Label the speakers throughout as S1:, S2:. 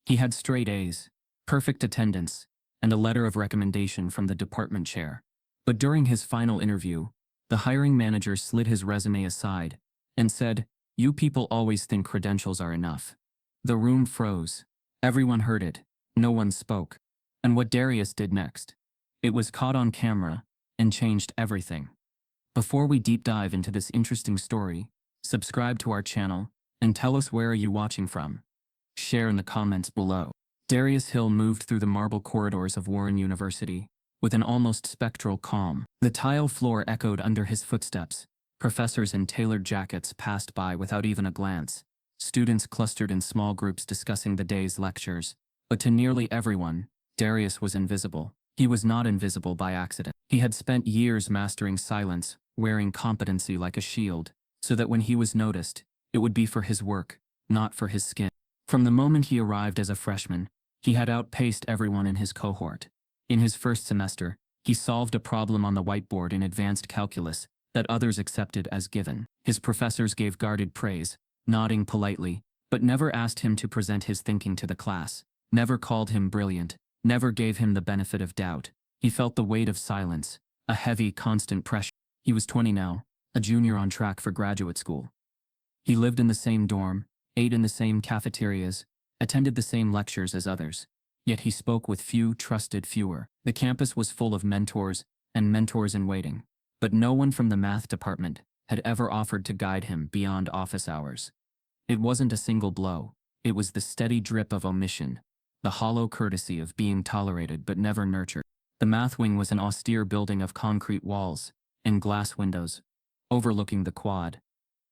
S1: He had straight A's, perfect attendance, and a letter of recommendation from the department chair. But during his final interview, the hiring manager slid his resume aside and said, "You people always think credentials are enough." The room froze. Everyone heard it. No one spoke. And what Darius did next? It was caught on camera and changed everything. Before we deep dive into this interesting story, subscribe to our channel and tell us where are you watching from. Share in the comments below. Darius Hill moved through the marble corridors of Warren University with an almost spectral calm. The tile floor echoed under his footsteps. Professors in tailored jackets passed by without even a glance. Students clustered in small groups discussing the day's lectures. But to nearly everyone, Darius was invisible. He was not invisible by accident. He had spent years mastering silence, wearing competency like a shield, so that when he was noticed, it would be for his work, not for his skin. From the moment he arrived as a freshman, he had outpaced everyone in his cohort. In his first semester, he solved a problem on the whiteboard in advanced calculus that others accepted as given. His professors gave guarded praise, nodding politely, but never asked him to present his thinking to the class, never called him brilliant, never gave him the benefit of doubt. He felt the weight of silence, a heavy, constant pressure. He was 20 now, a junior on track for graduate school. He lived in the same dorm, ate in the same cafeterias, attended the same lectures as others. Yet he spoke with few, trusted fewer. The campus was full of mentors and mentors in waiting, but no one from the math department had ever offered to guide him beyond office hours. It wasn't a single blow. It was the steady drip of omission, the hollow courtesy of being tolerated but never nurtured. The math wing was an austere building of concrete walls and glass windows, overlooking the quad.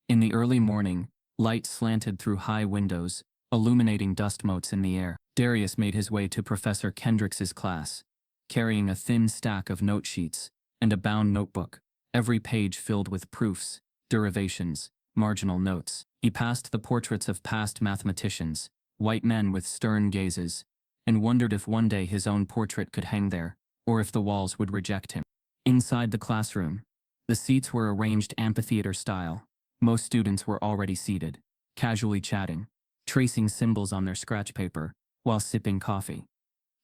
S1: In the early morning, light slanted through high windows, illuminating dust motes in the air. Darius made his way to Professor Kendricks's class, carrying a thin stack of note sheets and a bound notebook, every page filled with proofs, derivations, marginal notes. He passed the portraits of past mathematicians, white men with stern gazes, and wondered if one day his own portrait could hang there, or if the walls would reject him. Inside the classroom, the seats were arranged amphitheater style. Most students were already seated, casually chatting, tracing symbols on their scratch paper, while sipping coffee.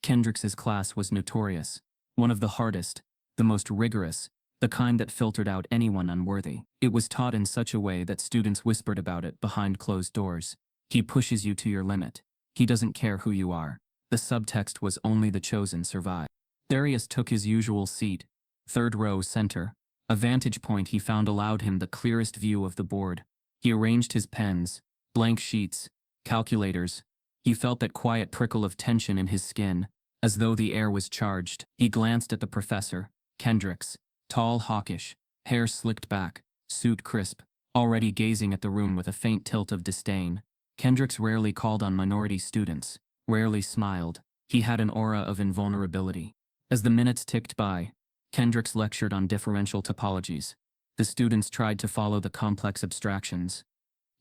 S1: Kendricks's class was notorious, one of the hardest, the most rigorous, the kind that filtered out anyone unworthy. It was taught in such a way that students whispered about it behind closed doors. He pushes you to your limit. He doesn't care who you are. The subtext was only the chosen survive. Darius took his usual seat, third row center. A vantage point he found allowed him the clearest view of the board. He arranged his pens, blank sheets, calculators. He felt that quiet prickle of tension in his skin, as though the air was charged. He glanced at the professor, Kendricks, tall, hawkish, hair slicked back, suit crisp, already gazing at the room with a faint tilt of disdain. Kendricks rarely called on minority students, rarely smiled. He had an aura of invulnerability. As the minutes ticked by, Kendricks lectured on differential topologies. The students tried to follow the complex abstractions.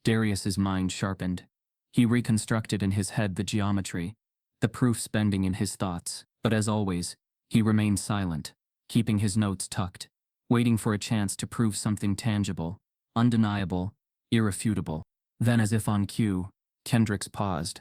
S1: Darius's mind sharpened. He reconstructed in his head the geometry, the proofs bending in his thoughts. But as always, he remained silent, keeping his notes tucked, waiting for a chance to prove something tangible, undeniable, irrefutable. Then, as if on cue, Kendricks paused.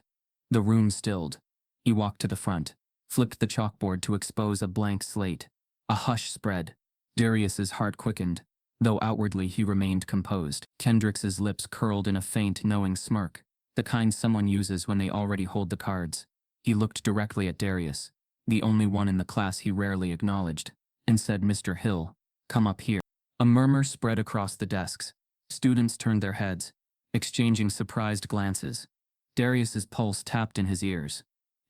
S1: The room stilled. He walked to the front, flipped the chalkboard to expose a blank slate. A hush spread. Darius's heart quickened, though outwardly he remained composed. Kendricks's lips curled in a faint, knowing smirk, the kind someone uses when they already hold the cards. He looked directly at Darius, the only one in the class he rarely acknowledged, and said, "Mr. Hill, come up here." A murmur spread across the desks. Students turned their heads, exchanging surprised glances. Darius's pulse tapped in his ears.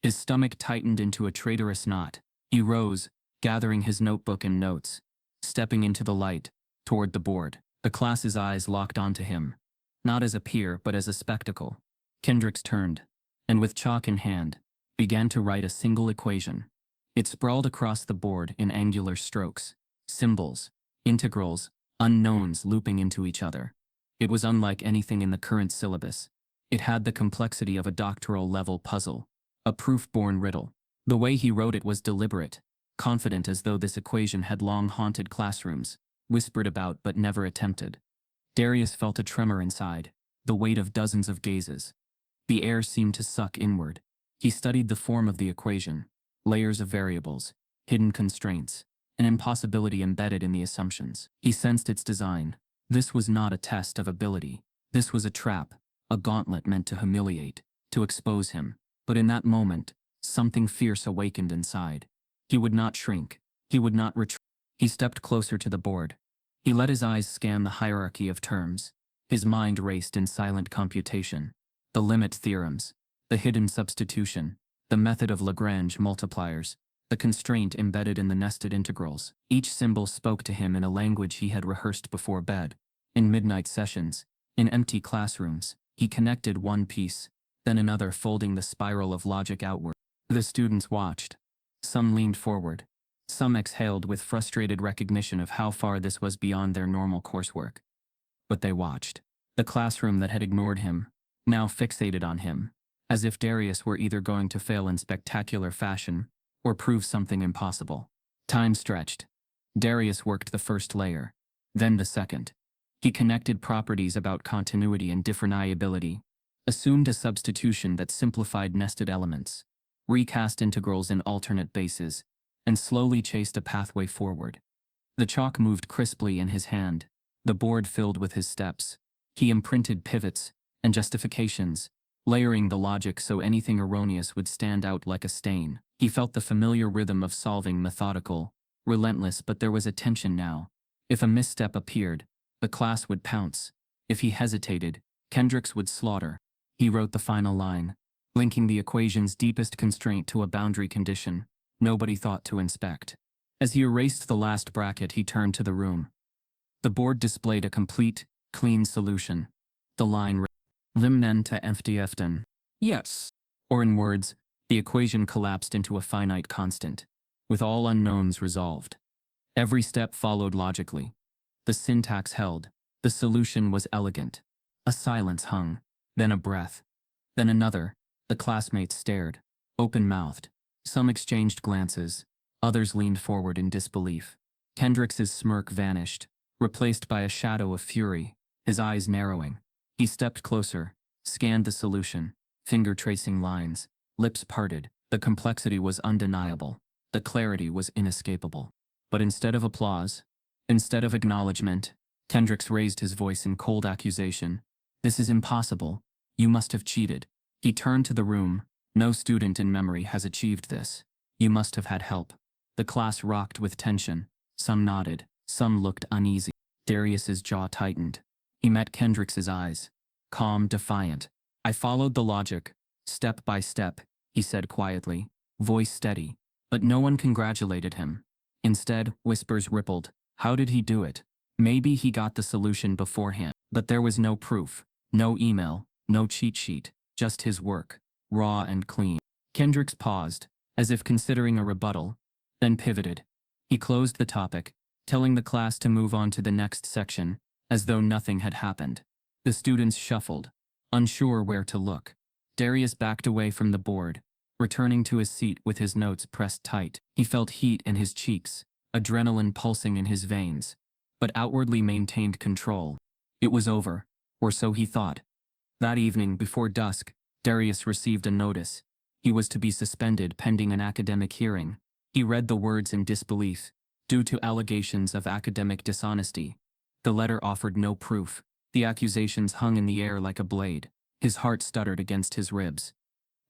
S1: His stomach tightened into a traitorous knot. He rose, gathering his notebook and notes, stepping into the light, toward the board. The class's eyes locked onto him, not as a peer but as a spectacle. Kendricks turned, and with chalk in hand, began to write a single equation. It sprawled across the board in angular strokes, symbols, integrals, unknowns looping into each other. It was unlike anything in the current syllabus. It had the complexity of a doctoral-level puzzle, a proof-born riddle. The way he wrote it was deliberate, confident as though this equation had long haunted classrooms, whispered about but never attempted. Darius felt a tremor inside, the weight of dozens of gazes. The air seemed to suck inward. He studied the form of the equation, layers of variables, hidden constraints, an impossibility embedded in the assumptions. He sensed its design. This was not a test of ability. This was a trap, a gauntlet meant to humiliate, to expose him. But in that moment, something fierce awakened inside. He would not shrink. He would not retreat. He stepped closer to the board. He let his eyes scan the hierarchy of terms. His mind raced in silent computation. The limit theorems, the hidden substitution, the method of Lagrange multipliers, the constraint embedded in the nested integrals. Each symbol spoke to him in a language he had rehearsed before bed. In midnight sessions, in empty classrooms, he connected one piece, then another, folding the spiral of logic outward. The students watched. Some leaned forward. Some exhaled with frustrated recognition of how far this was beyond their normal coursework. But they watched. The classroom that had ignored him, now fixated on him, as if Darius were either going to fail in spectacular fashion or prove something impossible. Time stretched. Darius worked the first layer, then the second. He connected properties about continuity and differentiability, assumed a substitution that simplified nested elements, recast integrals in alternate bases, and slowly chased a pathway forward. The chalk moved crisply in his hand, the board filled with his steps. He imprinted pivots and justifications, layering the logic so anything erroneous would stand out like a stain. He felt the familiar rhythm of solving, methodical, relentless, but there was a tension now. If a misstep appeared, the class would pounce. If he hesitated, Kendricks would slaughter. He wrote the final line, linking the equation's deepest constraint to a boundary condition nobody thought to inspect. As he erased the last bracket, he turned to the room. The board displayed a complete, clean solution. The line read, Limnen to FDFten. Yes. Or in words, the equation collapsed into a finite constant, with all unknowns resolved. Every step followed logically. The syntax held. The solution was elegant. A silence hung, then a breath, then another. The classmates stared, open-mouthed. Some exchanged glances, others leaned forward in disbelief. Kendricks's smirk vanished, replaced by a shadow of fury, his eyes narrowing. He stepped closer, scanned the solution, finger tracing lines, lips parted. The complexity was undeniable. The clarity was inescapable. But instead of applause, instead of acknowledgement, Kendricks raised his voice in cold accusation. This is impossible. You must have cheated. He turned to the room. No student in memory has achieved this. You must have had help. The class rocked with tension. Some nodded. Some looked uneasy. Darius's jaw tightened. He met Kendricks's eyes. Calm, defiant. I followed the logic, step by step, he said quietly, voice steady. But no one congratulated him. Instead, whispers rippled. How did he do it? Maybe he got the solution beforehand. But there was no proof, no email, no cheat sheet, just his work, raw and clean. Kendricks paused, as if considering a rebuttal, then pivoted. He closed the topic, telling the class to move on to the next section, as though nothing had happened. The students shuffled, unsure where to look. Darius backed away from the board, returning to his seat with his notes pressed tight. He felt heat in his cheeks, adrenaline pulsing in his veins, but outwardly maintained control. It was over, or so he thought. That evening, before dusk, Darius received a notice. He was to be suspended pending an academic hearing. He read the words in disbelief, due to allegations of academic dishonesty. The letter offered no proof. The accusations hung in the air like a blade. His heart stuttered against his ribs.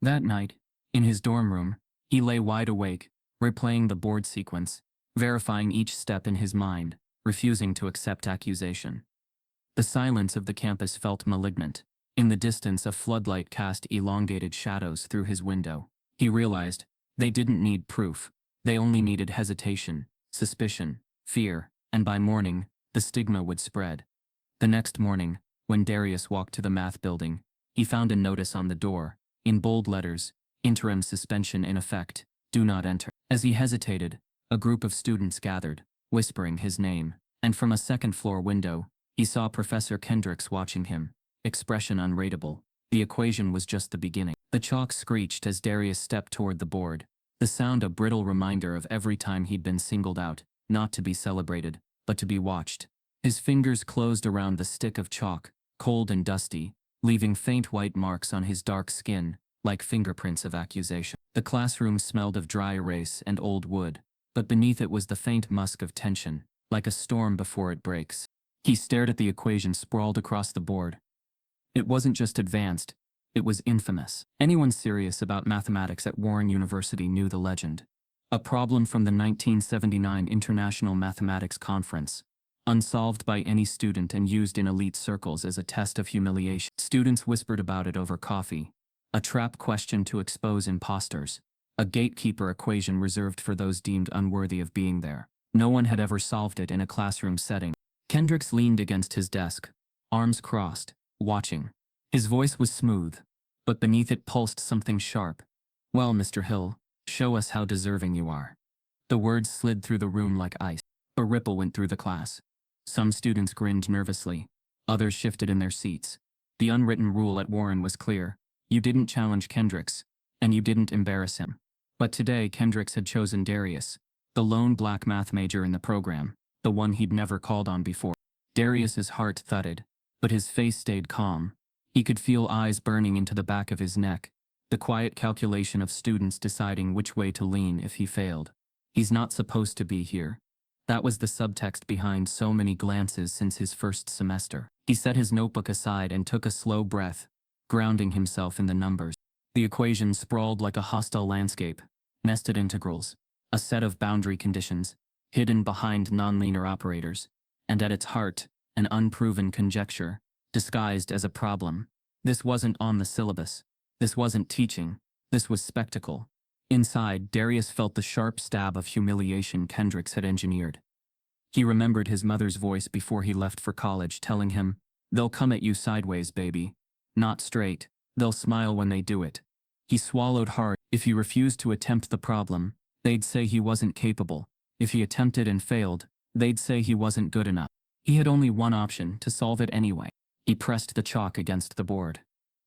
S1: That night, in his dorm room, he lay wide awake, replaying the board sequence, verifying each step in his mind, refusing to accept accusation. The silence of the campus felt malignant. In the distance, a floodlight cast elongated shadows through his window. He realized they didn't need proof. They only needed hesitation, suspicion, fear, and by morning, the stigma would spread. The next morning, when Darius walked to the math building, he found a notice on the door, in bold letters, interim suspension in effect, do not enter. As he hesitated, a group of students gathered, whispering his name, and from a second-floor window, he saw Professor Kendricks watching him, expression unreadable. The equation was just the beginning. The chalk screeched as Darius stepped toward the board, the sound a brittle reminder of every time he'd been singled out, not to be celebrated, but to be watched. His fingers closed around the stick of chalk, cold and dusty, leaving faint white marks on his dark skin, like fingerprints of accusation. The classroom smelled of dry erase and old wood, but beneath it was the faint musk of tension, like a storm before it breaks. He stared at the equation sprawled across the board. It wasn't just advanced, it was infamous. Anyone serious about mathematics at Warren University knew the legend. A problem from the 1979 International Mathematics Conference, unsolved by any student and used in elite circles as a test of humiliation. Students whispered about it over coffee. A trap question to expose imposters. A gatekeeper equation reserved for those deemed unworthy of being there. No one had ever solved it in a classroom setting. Kendricks leaned against his desk, arms crossed, watching. His voice was smooth, but beneath it pulsed something sharp. Well, Mr. Hill, show us how deserving you are. The words slid through the room like ice. A ripple went through the class. Some students grinned nervously. Others shifted in their seats. The unwritten rule at Warren was clear. You didn't challenge Kendricks, and you didn't embarrass him. But today Kendricks had chosen Darius, the lone black math major in the program, the one he'd never called on before. Darius's heart thudded, but his face stayed calm. He could feel eyes burning into the back of his neck, the quiet calculation of students deciding which way to lean if he failed. He's not supposed to be here. That was the subtext behind so many glances since his first semester. He set his notebook aside and took a slow breath, grounding himself in the numbers. The equation sprawled like a hostile landscape, nested integrals, a set of boundary conditions, hidden behind nonlinear operators, and at its heart, an unproven conjecture, disguised as a problem. This wasn't on the syllabus. This wasn't teaching. This was spectacle. Inside, Darius felt the sharp stab of humiliation Kendricks had engineered. He remembered his mother's voice before he left for college telling him, "They'll come at you sideways, baby. Not straight. They'll smile when they do it." He swallowed hard. If he refused to attempt the problem, they'd say he wasn't capable. If he attempted and failed, they'd say he wasn't good enough. He had only one option: to solve it anyway. He pressed the chalk against the board.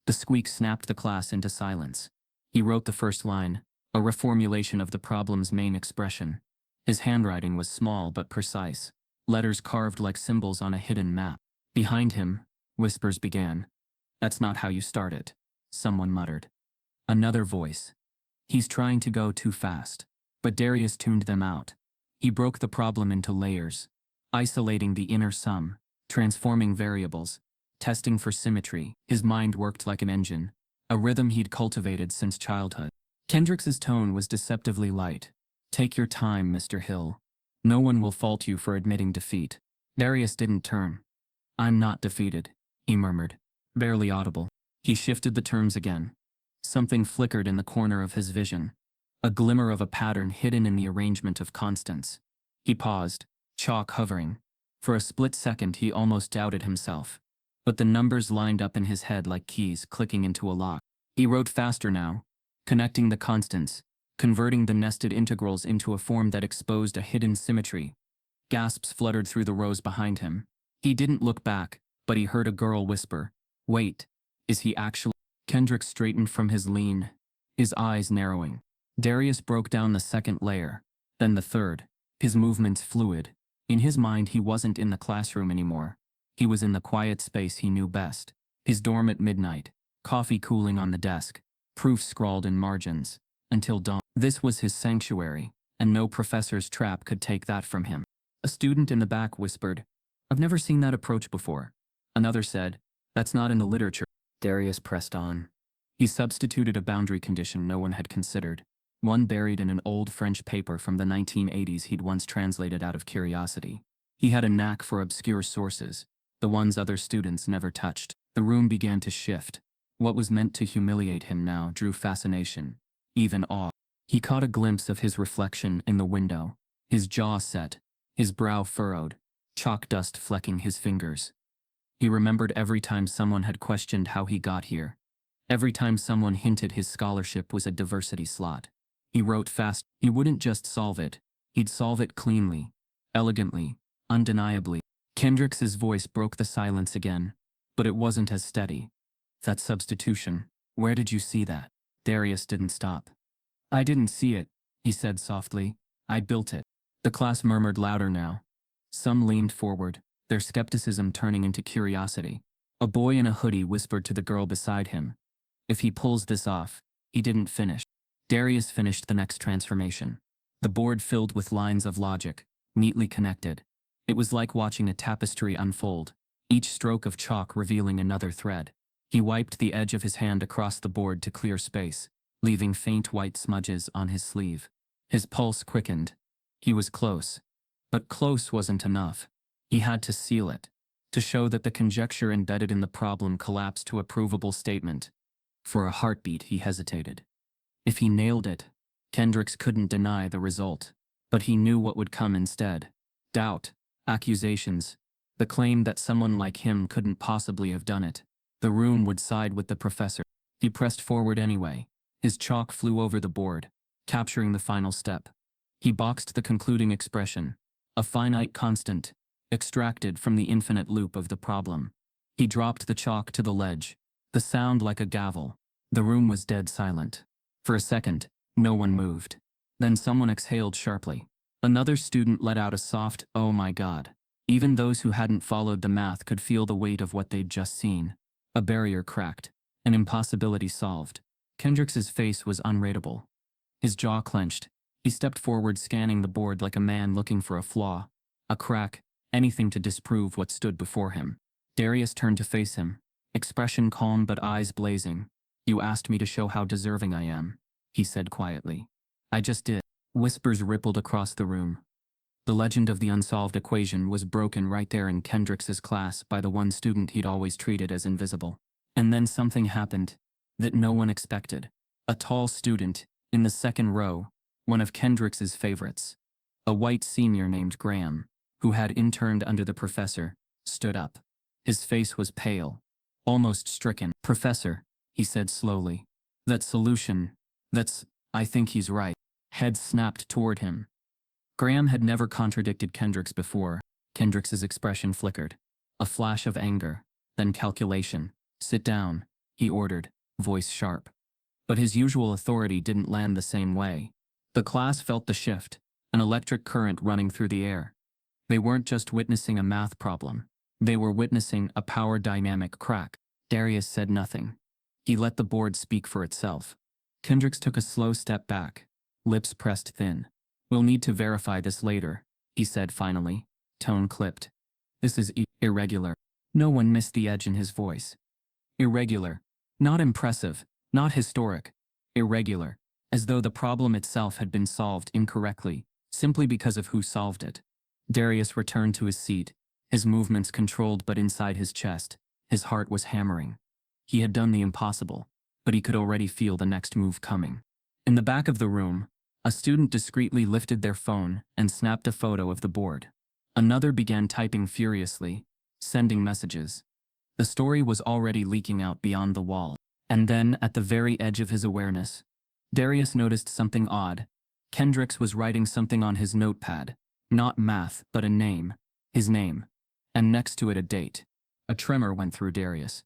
S1: The squeak snapped the class into silence. He wrote the first line, a reformulation of the problem's main expression. His handwriting was small but precise, letters carved like symbols on a hidden map. Behind him, whispers began. "That's not how you start it," someone muttered. Another voice. "He's trying to go too fast." But Darius tuned them out. He broke the problem into layers, isolating the inner sum, transforming variables, testing for symmetry. His mind worked like an engine, a rhythm he'd cultivated since childhood. Kendricks's tone was deceptively light. "Take your time, Mr. Hill. No one will fault you for admitting defeat." Darius didn't turn. "I'm not defeated," he murmured, barely audible. He shifted the terms again. Something flickered in the corner of his vision, a glimmer of a pattern hidden in the arrangement of constants. He paused, chalk hovering. For a split second he almost doubted himself. But the numbers lined up in his head like keys clicking into a lock. He wrote faster now, connecting the constants, converting the nested integrals into a form that exposed a hidden symmetry. Gasps fluttered through the rows behind him. He didn't look back, but he heard a girl whisper, "Wait, is he actually?" Kendrick straightened from his lean, his eyes narrowing. Darius broke down the second layer, then the third, his movements fluid. In his mind he wasn't in the classroom anymore. He was in the quiet space he knew best. His dorm at midnight, coffee cooling on the desk, proofs scrawled in margins. Until dawn. This was his sanctuary, and no professor's trap could take that from him. A student in the back whispered, "I've never seen that approach before." Another said, "That's not in the literature." Darius pressed on. He substituted a boundary condition no one had considered, one buried in an old French paper from the 1980s he'd once translated out of curiosity. He had a knack for obscure sources, the ones other students never touched. The room began to shift. What was meant to humiliate him now drew fascination, even awe. He caught a glimpse of his reflection in the window, his jaw set, his brow furrowed, chalk dust flecking his fingers. He remembered every time someone had questioned how he got here, every time someone hinted his scholarship was a diversity slot. He wrote fast. He wouldn't just solve it, he'd solve it cleanly, elegantly, undeniably. Kendricks's voice broke the silence again, but it wasn't as steady. "That substitution, where did you see that?" Darius didn't stop. "I didn't see it," he said softly. "I built it." The class murmured louder now. Some leaned forward, their skepticism turning into curiosity. A boy in a hoodie whispered to the girl beside him, If he pulls this off, he didn't finish. Darius finished the next transformation. The board filled with lines of logic, neatly connected. It was like watching a tapestry unfold, each stroke of chalk revealing another thread. He wiped the edge of his hand across the board to clear space, leaving faint white smudges on his sleeve. His pulse quickened. He was close. But close wasn't enough. He had to seal it, to show that the conjecture embedded in the problem collapsed to a provable statement. For a heartbeat, he hesitated. If he nailed it, Kendricks couldn't deny the result. But he knew what would come instead. Doubt, accusations, the claim that someone like him couldn't possibly have done it. The room would side with the professor. He pressed forward anyway. His chalk flew over the board, capturing the final step. He boxed the concluding expression, a finite constant, extracted from the infinite loop of the problem. He dropped the chalk to the ledge, the sound like a gavel. The room was dead silent. For a second, no one moved. Then someone exhaled sharply. Another student let out a soft, "Oh my God." Even those who hadn't followed the math could feel the weight of what they'd just seen. A barrier cracked, an impossibility solved. Kendricks's face was unreadable. His jaw clenched. He stepped forward, scanning the board like a man looking for a flaw, a crack, anything to disprove what stood before him. Darius turned to face him, expression calm but eyes blazing. "You asked me to show how deserving I am," he said quietly. "I just did." Whispers rippled across the room. The legend of the unsolved equation was broken right there in Kendricks's class by the one student he'd always treated as invisible. And then something happened that no one expected. A tall student, in the second row, one of Kendricks's favorites, a white senior named Graham, who had interned under the professor, stood up. His face was pale, almost stricken. "Professor," he said slowly, "that solution, I think he's right." Head snapped toward him. Graham had never contradicted Kendricks before. Kendricks's expression flickered. A flash of anger, then calculation. "Sit down," he ordered, voice sharp. But his usual authority didn't land the same way. The class felt the shift, an electric current running through the air. They weren't just witnessing a math problem. They were witnessing a power dynamic crack. Darius said nothing. He let the board speak for itself. Kendricks took a slow step back, lips pressed thin. "We'll need to verify this later," he said finally, tone clipped. "This is irregular." No one missed the edge in his voice. Irregular. Not impressive, not historic. Irregular. As though the problem itself had been solved incorrectly, simply because of who solved it. Darius returned to his seat, his movements controlled but inside his chest, his heart was hammering. He had done the impossible, but he could already feel the next move coming. In the back of the room, a student discreetly lifted their phone and snapped a photo of the board. Another began typing furiously, sending messages. The story was already leaking out beyond the wall. And then, at the very edge of his awareness, Darius noticed something odd. Kendricks was writing something on his notepad. Not math, but a name. His name. And next to it a date. A tremor went through Darius.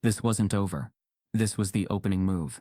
S1: This wasn't over. This was the opening move.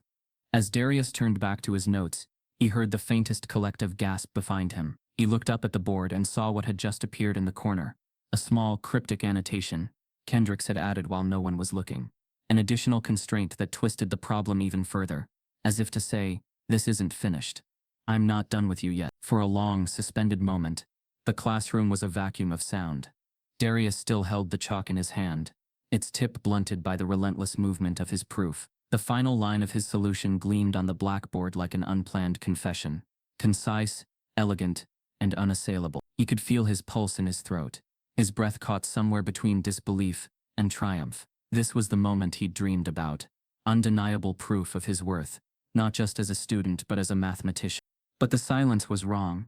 S1: As Darius turned back to his notes, he heard the faintest collective gasp behind him. He looked up at the board and saw what had just appeared in the corner. A small, cryptic annotation Kendricks had added while no one was looking. An additional constraint that twisted the problem even further, as if to say, "This isn't finished. I'm not done with you yet." For a long, suspended moment, the classroom was a vacuum of sound. Darius still held the chalk in his hand, its tip blunted by the relentless movement of his proof. The final line of his solution gleamed on the blackboard like an unplanned confession. Concise, elegant, and unassailable. He could feel his pulse in his throat. His breath caught somewhere between disbelief and triumph. This was the moment he'd dreamed about. Undeniable proof of his worth, not just as a student but as a mathematician. But the silence was wrong.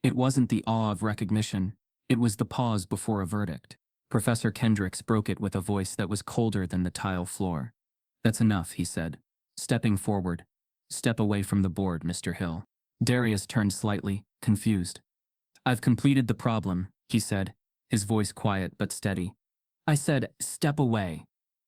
S1: It wasn't the awe of recognition. It was the pause before a verdict. Professor Kendricks broke it with a voice that was colder than the tile floor. "That's enough," he said, stepping forward. "Step away from the board, Mr. Hill." Darius turned slightly, confused. "I've completed the problem," he said, his voice quiet but steady. "I said, step away."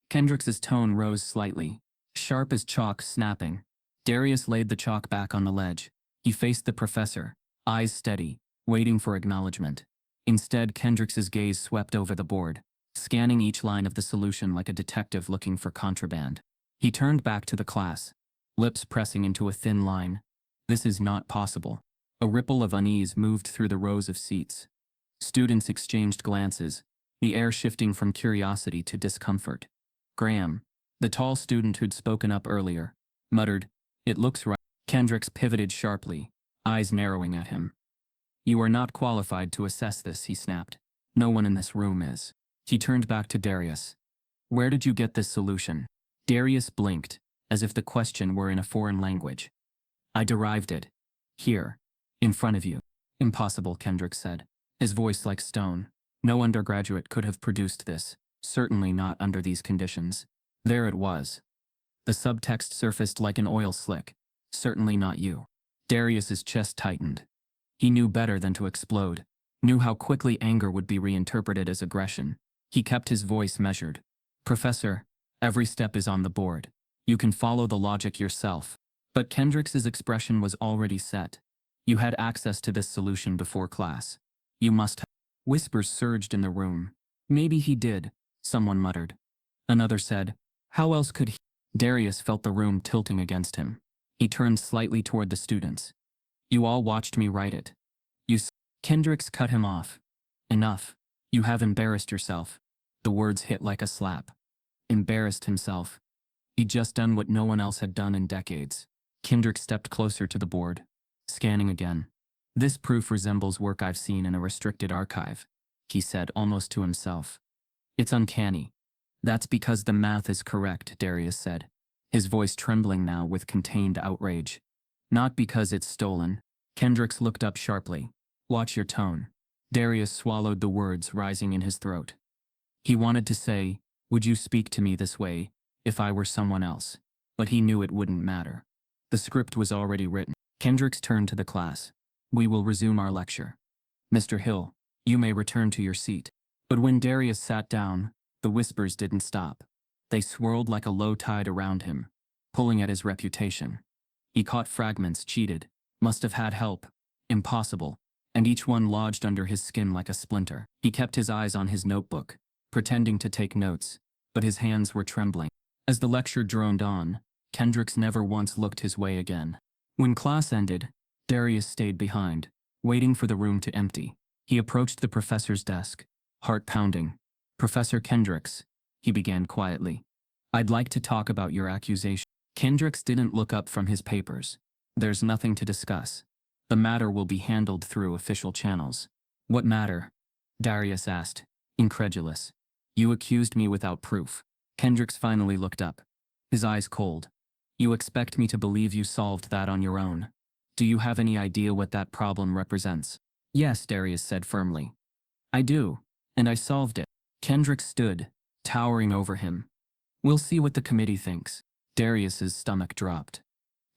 S1: Kendricks's tone rose slightly, sharp as chalk snapping. Darius laid the chalk back on the ledge. He faced the professor, eyes steady, waiting for acknowledgement. Instead, Kendricks's gaze swept over the board, scanning each line of the solution like a detective looking for contraband. He turned back to the class, lips pressing into a thin line. This is not possible. A ripple of unease moved through the rows of seats. Students exchanged glances, the air shifting from curiosity to discomfort. Graham, the tall student who'd spoken up earlier, muttered, "It looks right." Kendricks pivoted sharply, eyes narrowing at him. "You are not qualified to assess this," he snapped. "No one in this room is." He turned back to Darius. "Where did you get this solution?" Darius blinked, as if the question were in a foreign language. "I derived it. Here. In front of you." "Impossible," Kendricks said, his voice like stone. "No undergraduate could have produced this, certainly not under these conditions." There it was. The subtext surfaced like an oil slick. "Certainly not you." Darius's chest tightened. He knew better than to explode, knew how quickly anger would be reinterpreted as aggression. He kept his voice measured. "Professor, every step is on the board. You can follow the logic yourself." But Kendricks's expression was already set. "You had access to this solution before class. You must have." Whispers surged in the room. "Maybe he did," someone muttered. Another said, "How else could he?" Darius felt the room tilting against him. He turned slightly toward the students. "You all watched me write it. Kendricks cut him off. "Enough. You have embarrassed yourself." The words hit like a slap. Embarrassed himself. He'd just done what no one else had done in decades. Kendrick stepped closer to the board, scanning again. "This proof resembles work I've seen in a restricted archive," he said almost to himself. "It's uncanny." "That's because the math is correct," Darius said, his voice trembling now with contained outrage. "Not because it's stolen." Kendricks looked up sharply. "Watch your tone." Darius swallowed the words rising in his throat. He wanted to say, "Would you speak to me this way, if I were someone else?" But he knew it wouldn't matter. The script was already written. Kendricks turned to the class. "We will resume our lecture. Mr. Hill, you may return to your seat." But when Darius sat down, the whispers didn't stop. They swirled like a low tide around him, pulling at his reputation. He caught fragments. "Cheated. Must have had help. Impossible." And each one lodged under his skin like a splinter. He kept his eyes on his notebook, pretending to take notes, but his hands were trembling. As the lecture droned on, Kendricks never once looked his way again. When class ended, Darius stayed behind, waiting for the room to empty. He approached the professor's desk, heart pounding. "Professor Kendricks," he began quietly, "I'd like to talk about your accusation." Kendricks didn't look up from his papers. "There's nothing to discuss. The matter will be handled through official channels." "What matter?" Darius asked, incredulous. "You accused me without proof." Kendricks finally looked up, his eyes cold. "You expect me to believe you solved that on your own? Do you have any idea what that problem represents?" "Yes," Darius said firmly. "I do, and I solved it." Kendricks stood, towering over him. "We'll see what the committee thinks." Darius's stomach dropped.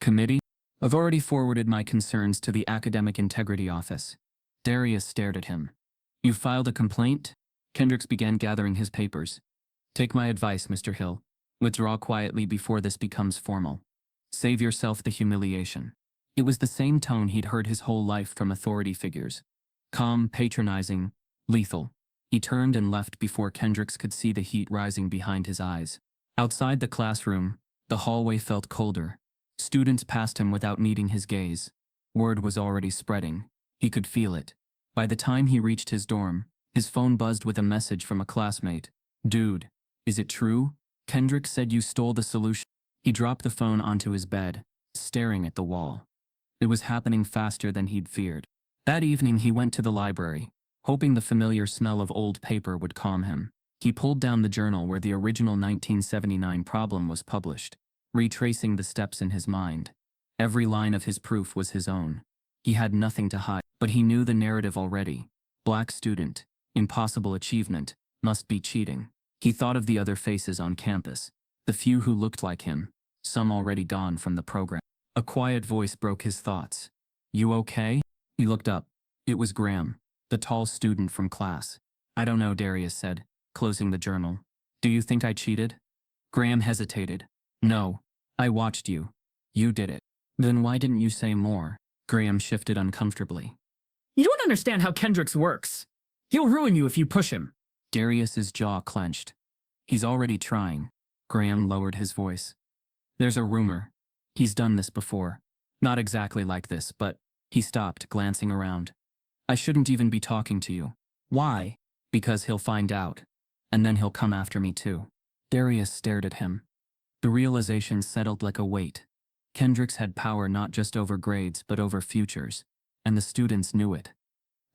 S1: "Committee? I've already forwarded my concerns to the Academic Integrity Office." Darius stared at him. "You filed a complaint?" Kendricks began gathering his papers. "Take my advice, Mr. Hill. Withdraw quietly before this becomes formal. Save yourself the humiliation." It was the same tone he'd heard his whole life from authority figures. Calm, patronizing, lethal. He turned and left before Kendricks could see the heat rising behind his eyes. Outside the classroom, the hallway felt colder. Students passed him without meeting his gaze. Word was already spreading. He could feel it. By the time he reached his dorm, his phone buzzed with a message from a classmate. "Dude, is it true? Kendricks said you stole the solution." He dropped the phone onto his bed, staring at the wall. It was happening faster than he'd feared. That evening he went to the library, hoping the familiar smell of old paper would calm him. He pulled down the journal where the original 1979 problem was published, retracing the steps in his mind. Every line of his proof was his own. He had nothing to hide, but he knew the narrative already. Black student, impossible achievement, must be cheating. He thought of the other faces on campus, the few who looked like him, some already gone from the program. A quiet voice broke his thoughts. "You okay?" He looked up. It was Graham, the tall student from class. "I don't know," Darius said, closing the journal. "Do you think I cheated?" Graham hesitated. "No. I watched you. You did it." "Then why didn't you say more?" Graham shifted uncomfortably.
S2: "You don't understand how Kendricks works. He'll ruin you if you push him."
S1: Darius's jaw clenched. "He's already trying." Graham lowered his voice. There's a rumor. He's done this before. Not exactly like this, but he stopped, glancing around. I shouldn't even be talking to you. Why? Because he'll find out. And then he'll come after me too. Darius stared at him. The realization settled like a weight. Kendricks had power not just over grades but over futures, and the students knew it.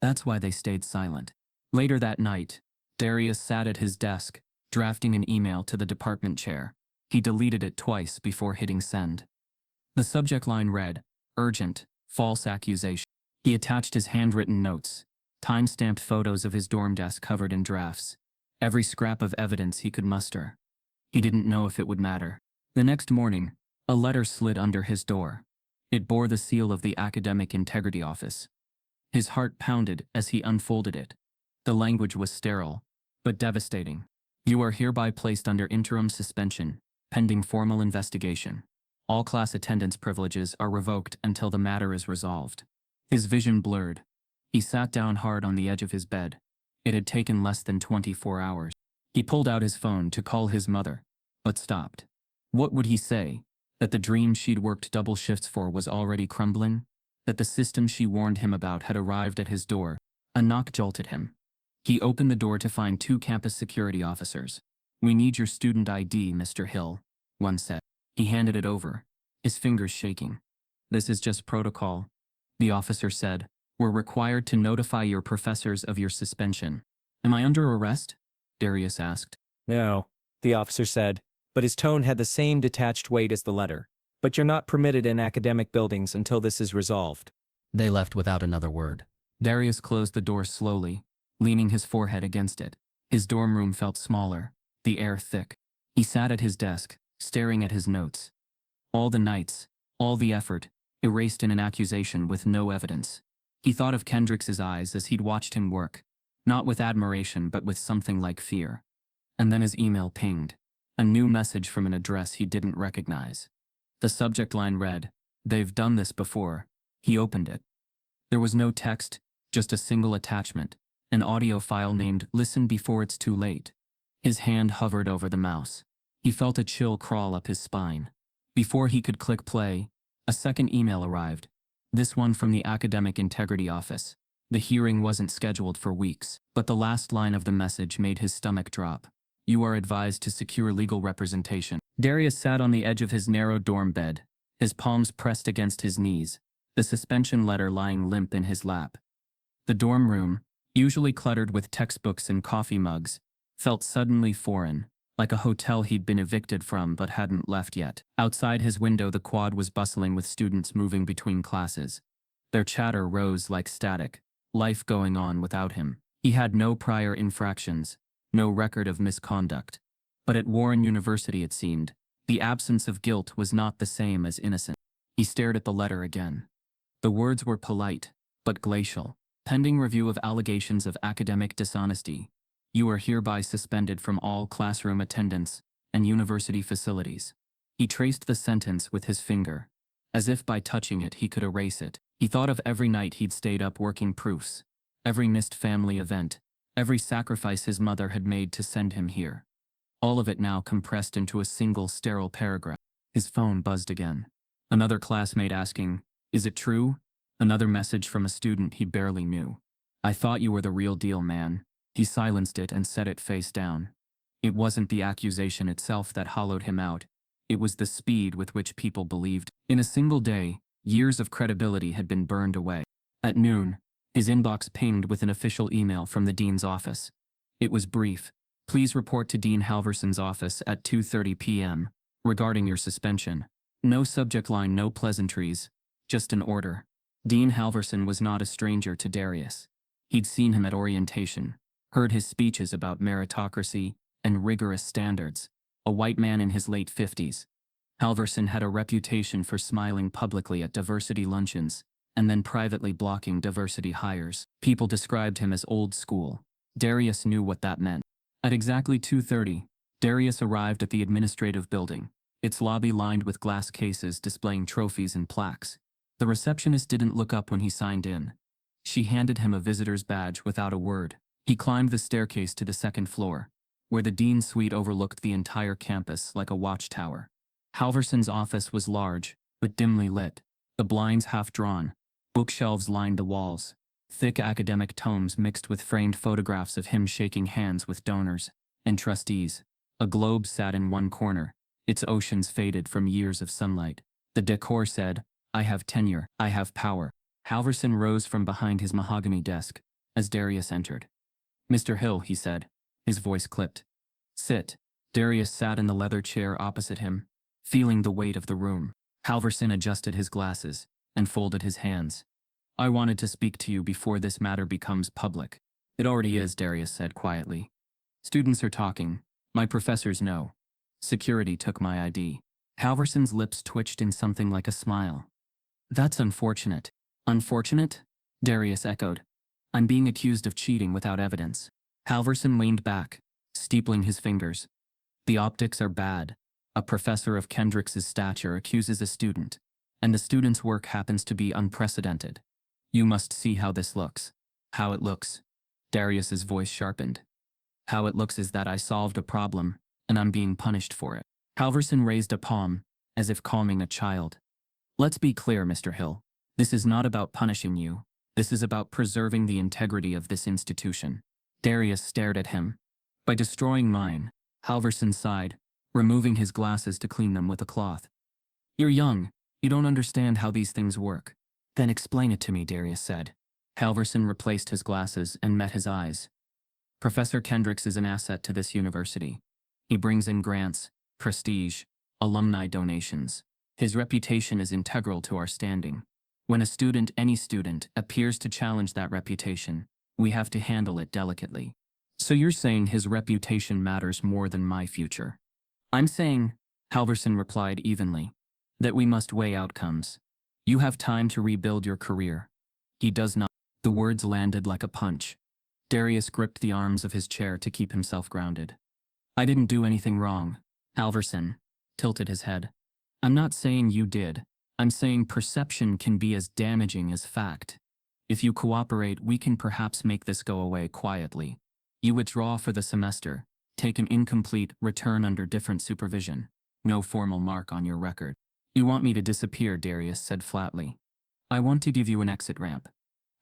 S1: That's why they stayed silent. Later that night, Darius sat at his desk, drafting an email to the department chair. He deleted it twice before hitting send. The subject line read, "Urgent, false accusation." He attached his handwritten notes, time-stamped photos of his dorm desk covered in drafts, every scrap of evidence he could muster. He didn't know if it would matter. The next morning, a letter slid under his door. It bore the seal of the Academic Integrity Office. His heart pounded as he unfolded it. The language was sterile, but devastating. You are hereby placed under interim suspension, pending formal investigation. All class attendance privileges are revoked until the matter is resolved. His vision blurred. He sat down hard on the edge of his bed. It had taken less than 24 hours. He pulled out his phone to call his mother, but stopped. What would he say? That the dream she'd worked double shifts for was already crumbling? That the system she warned him about had arrived at his door? A knock jolted him. He opened the door to find two campus security officers. "We need your student ID, Mr. Hill," one said. He handed it over, his fingers shaking. "This is just protocol," the officer said. "We're required to notify your professors of your suspension." "Am I under arrest?" Darius asked.
S3: "No," the officer said, but his tone had the same detached weight as the letter. "But you're not permitted in academic buildings until this is resolved."
S1: They left without another word. Darius closed the door slowly, leaning his forehead against it. His dorm room felt smaller, the air thick. He sat at his desk, staring at his notes. All the nights, all the effort, erased in an accusation with no evidence. He thought of Kendricks's eyes as he'd watched him work, not with admiration but with something like fear. And then his email pinged, a new message from an address he didn't recognize. The subject line read, "They've done this before." He opened it. There was no text, just a single attachment, an audio file named "Listen Before It's Too Late." His hand hovered over the mouse. He felt a chill crawl up his spine. Before he could click play, a second email arrived. This one from the Academic Integrity Office. The hearing wasn't scheduled for weeks, but the last line of the message made his stomach drop. "You are advised to secure legal representation." Darius sat on the edge of his narrow dorm bed, his palms pressed against his knees, the suspension letter lying limp in his lap. The dorm room, usually cluttered with textbooks and coffee mugs, felt suddenly foreign, like a hotel he'd been evicted from but hadn't left yet. Outside his window, the quad was bustling with students moving between classes. Their chatter rose like static, life going on without him. He had no prior infractions, no record of misconduct. But at Warren University, it seemed, the absence of guilt was not the same as innocence. He stared at the letter again. The words were polite, but glacial. "Pending review of allegations of academic dishonesty. You are hereby suspended from all classroom attendance and university facilities." He traced the sentence with his finger. As if by touching it he could erase it. He thought of every night he'd stayed up working proofs, every missed family event, every sacrifice his mother had made to send him here. All of it now compressed into a single sterile paragraph. His phone buzzed again. Another classmate asking, "Is it true?" Another message from a student he barely knew. "I thought you were the real deal, man." He silenced it and set it face down. It wasn't the accusation itself that hollowed him out. It was the speed with which people believed. In a single day, years of credibility had been burned away. At noon, his inbox pinged with an official email from the dean's office. It was brief. "Please report to Dean Halverson's office at 2:30 p.m. regarding your suspension." No subject line, no pleasantries, just an order. Dean Halverson was not a stranger to Darius. He'd seen him at orientation, heard his speeches about meritocracy and rigorous standards. A white man in his late 50s. Halverson had a reputation for smiling publicly at diversity luncheons and then privately blocking diversity hires. People described him as old school. Darius knew what that meant. At exactly 2:30, Darius arrived at the administrative building, its lobby lined with glass cases displaying trophies and plaques. The receptionist didn't look up when he signed in. She handed him a visitor's badge without a word. He climbed the staircase to the second floor, where the dean's suite overlooked the entire campus like a watchtower. Halverson's office was large, but dimly lit, the blinds half drawn. Bookshelves lined the walls. Thick academic tomes mixed with framed photographs of him shaking hands with donors and trustees. A globe sat in one corner, its oceans faded from years of sunlight. The decor said, "I have tenure, I have power." Halverson rose from behind his mahogany desk as Darius entered. "Mr. Hill," he said, his voice clipped. "Sit." Darius sat in the leather chair opposite him, feeling the weight of the room. Halverson adjusted his glasses and folded his hands. "I wanted to speak to you before this matter becomes public." "It already is," Darius said quietly. "Students are talking. My professors know. Security took my ID." Halverson's lips twitched in something like a smile. "That's unfortunate." "Unfortunate?" Darius echoed. "I'm being accused of cheating without evidence." Halverson leaned back, steepling his fingers. "The optics are bad. A professor of Kendricks's stature accuses a student, and the student's work happens to be unprecedented. You must see how this looks." "How it looks?" Darius's voice sharpened. "How it looks is that I solved a problem, and I'm being punished for it." Halverson raised a palm, as if calming a child. "Let's be clear, Mr. Hill. This is not about punishing you. This is about preserving the integrity of this institution." Darius stared at him. "By destroying mine," Halverson sighed, removing his glasses to clean them with a cloth. "You're young. You don't understand how these things work." "Then explain it to me," Darius said. Halverson replaced his glasses and met his eyes. "Professor Kendricks is an asset to this university. He brings in grants, prestige, alumni donations. His reputation is integral to our standing. When a student, any student, appears to challenge that reputation, we have to handle it delicately." "So you're saying his reputation matters more than my future?" "I'm saying," Halverson replied evenly, "that we must weigh outcomes. You have time to rebuild your career. He does not." The words landed like a punch. Darius gripped the arms of his chair to keep himself grounded. "I didn't do anything wrong." Halverson tilted his head. "I'm not saying you did. I'm saying perception can be as damaging as fact. If you cooperate, we can perhaps make this go away quietly. You withdraw for the semester, take an incomplete return under different supervision. No formal mark on your record." "You want me to disappear," Darius said flatly. "I want to give you an exit ramp,"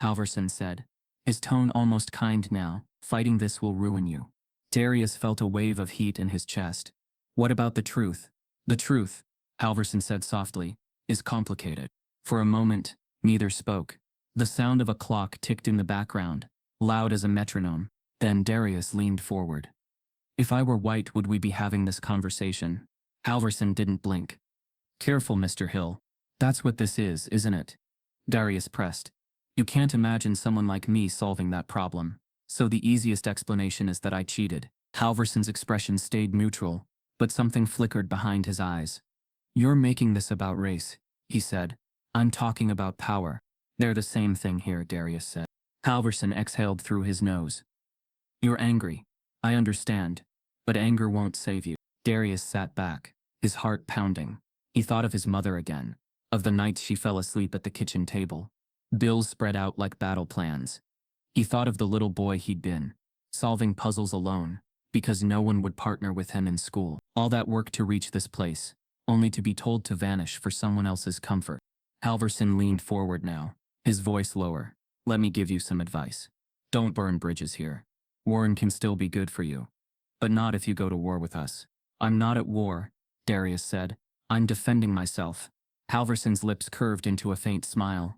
S1: Halverson said, his tone almost kind now. "Fighting this will ruin you." Darius felt a wave of heat in his chest. "What about the truth?" "The truth," Halverson said softly, "is complicated." For a moment, neither spoke. The sound of a clock ticked in the background, loud as a metronome. Then Darius leaned forward. "If I were white, would we be having this conversation?" Halverson didn't blink. "Careful, Mr. Hill. That's what this is, isn't it?" Darius pressed. "You can't imagine someone like me solving that problem. So the easiest explanation is that I cheated." Halverson's expression stayed neutral, but something flickered behind his eyes. "You're making this about race," he said. "I'm talking about power." "They're the same thing here," Darius said. Halverson exhaled through his nose. "You're angry. I understand. But anger won't save you." Darius sat back, his heart pounding. He thought of his mother again, of the nights she fell asleep at the kitchen table. Bills spread out like battle plans. He thought of the little boy he'd been, solving puzzles alone, because no one would partner with him in school. All that work to reach this place, only to be told to vanish for someone else's comfort. Halverson leaned forward now, his voice lower. "Let me give you some advice. Don't burn bridges here. Warren can still be good for you. But not if you go to war with us." "I'm not at war," Darius said. "I'm defending myself." Halverson's lips curved into a faint smile.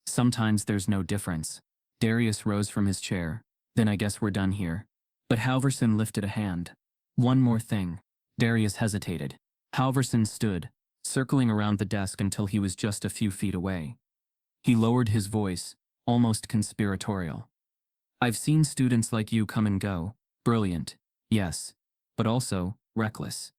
S1: "Sometimes there's no difference." Darius rose from his chair. "Then I guess we're done here." But Halverson lifted a hand. "One more thing." Darius hesitated. Halverson stood, circling around the desk until he was just a few feet away. He lowered his voice, almost conspiratorial. "I've seen students like you come and go. Brilliant, yes, but also reckless.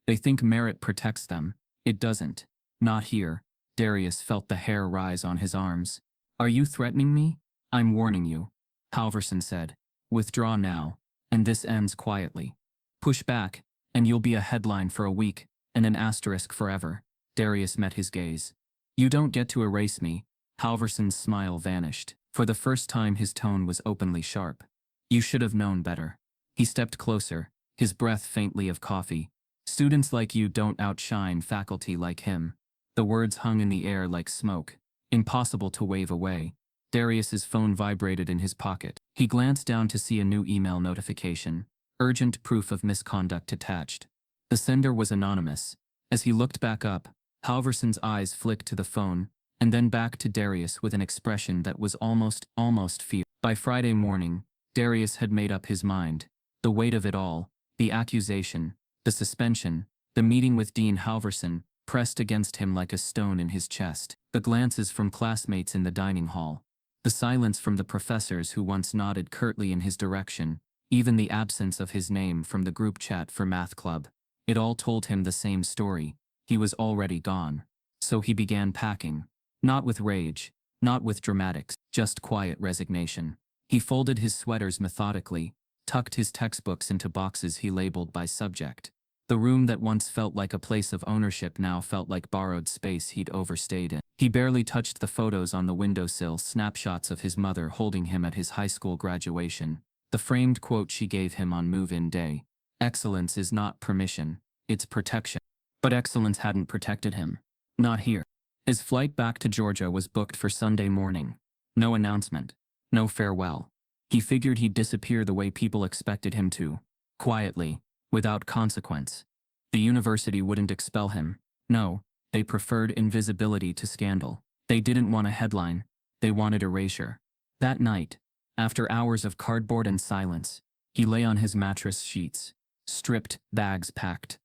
S1: They think merit protects them. It doesn't. Not here." Darius felt the hair rise on his arms. "Are you threatening me?" "I'm warning you," Halverson said. "Withdraw now, and this ends quietly. Push back, and you'll be a headline for a week, and an asterisk forever." Darius met his gaze. "You don't get to erase me." Halverson's smile vanished. For the first time his tone was openly sharp. "You should have known better." He stepped closer, his breath faintly of coffee. Students like you don't outshine faculty like him. The words hung in the air like smoke, impossible to wave away. Darius's phone vibrated in his pocket. He glanced down to see a new email notification. Urgent proof of misconduct attached. The sender was anonymous. As he looked back up, Halverson's eyes flicked to the phone, and then back to Darius with an expression that was almost fear. By Friday morning, Darius had made up his mind. The weight of it all, the accusation, the suspension, the meeting with Dean Halverson, pressed against him like a stone in his chest. The glances from classmates in the dining hall. The silence from the professors who once nodded curtly in his direction, even the absence of his name from the group chat for math club. It all told him the same story. He was already gone. So he began packing. Not with rage, not with dramatics, just quiet resignation. He folded his sweaters methodically, tucked his textbooks into boxes he labeled by subject. The room that once felt like a place of ownership now felt like borrowed space he'd overstayed in. He barely touched the photos on the windowsill, snapshots of his mother holding him at his high school graduation, the framed quote she gave him on move-in day. Excellence is not permission, it's protection. But excellence hadn't protected him. Not here. His flight back to Georgia was booked for Sunday morning. No announcement. No farewell. He figured he'd disappear the way people expected him to. Quietly. Without consequence. The university wouldn't expel him. No, they preferred invisibility to scandal. They didn't want a headline. They wanted erasure. That night, after hours of cardboard and silence, he lay on his mattress sheets. Stripped, bags packed.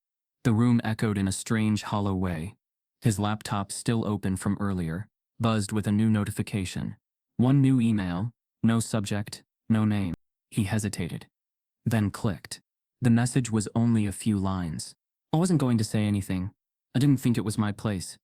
S1: The room echoed in a strange, hollow way. His laptop, still open from earlier, buzzed with a new notification. One new email, no subject, no name. He hesitated. Then clicked. The message was only a few lines. I wasn't going to say anything. I didn't think it was my place.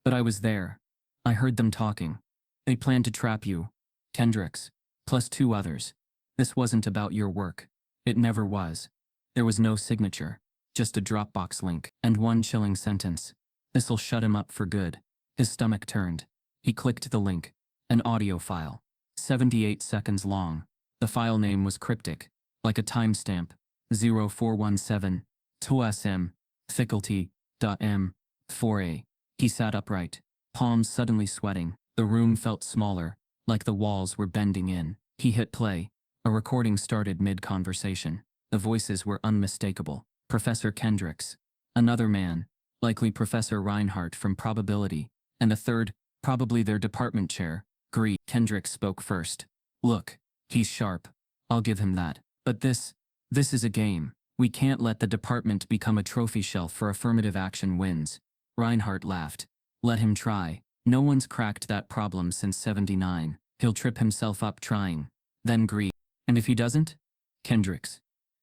S1: But I was there. I heard them talking. They planned to trap you. Kendricks. Plus 2 others. This wasn't about your work. It never was. There was no signature. Just a Dropbox link. And one chilling sentence. This'll shut him up for good. His stomach turned. He clicked the link. An audio file. 78 seconds long. The file name was cryptic. Like a timestamp. 0417, 2SM, faculty.m, 4A. He sat upright, palms suddenly sweating. The room felt smaller, like the walls were bending in. He hit play. A recording started mid-conversation. The voices were unmistakable. Professor Kendricks. Another man, likely Professor Reinhardt from probability, and a third, probably their department chair, Gree. Kendricks spoke first. Look, he's sharp. I'll give him that. But this is a game. We can't let the department become a trophy shelf for affirmative action wins. Reinhardt laughed. Let him try. No one's cracked that problem since '79. He'll trip himself up trying. Then Gree. And if he doesn't? Kendricks.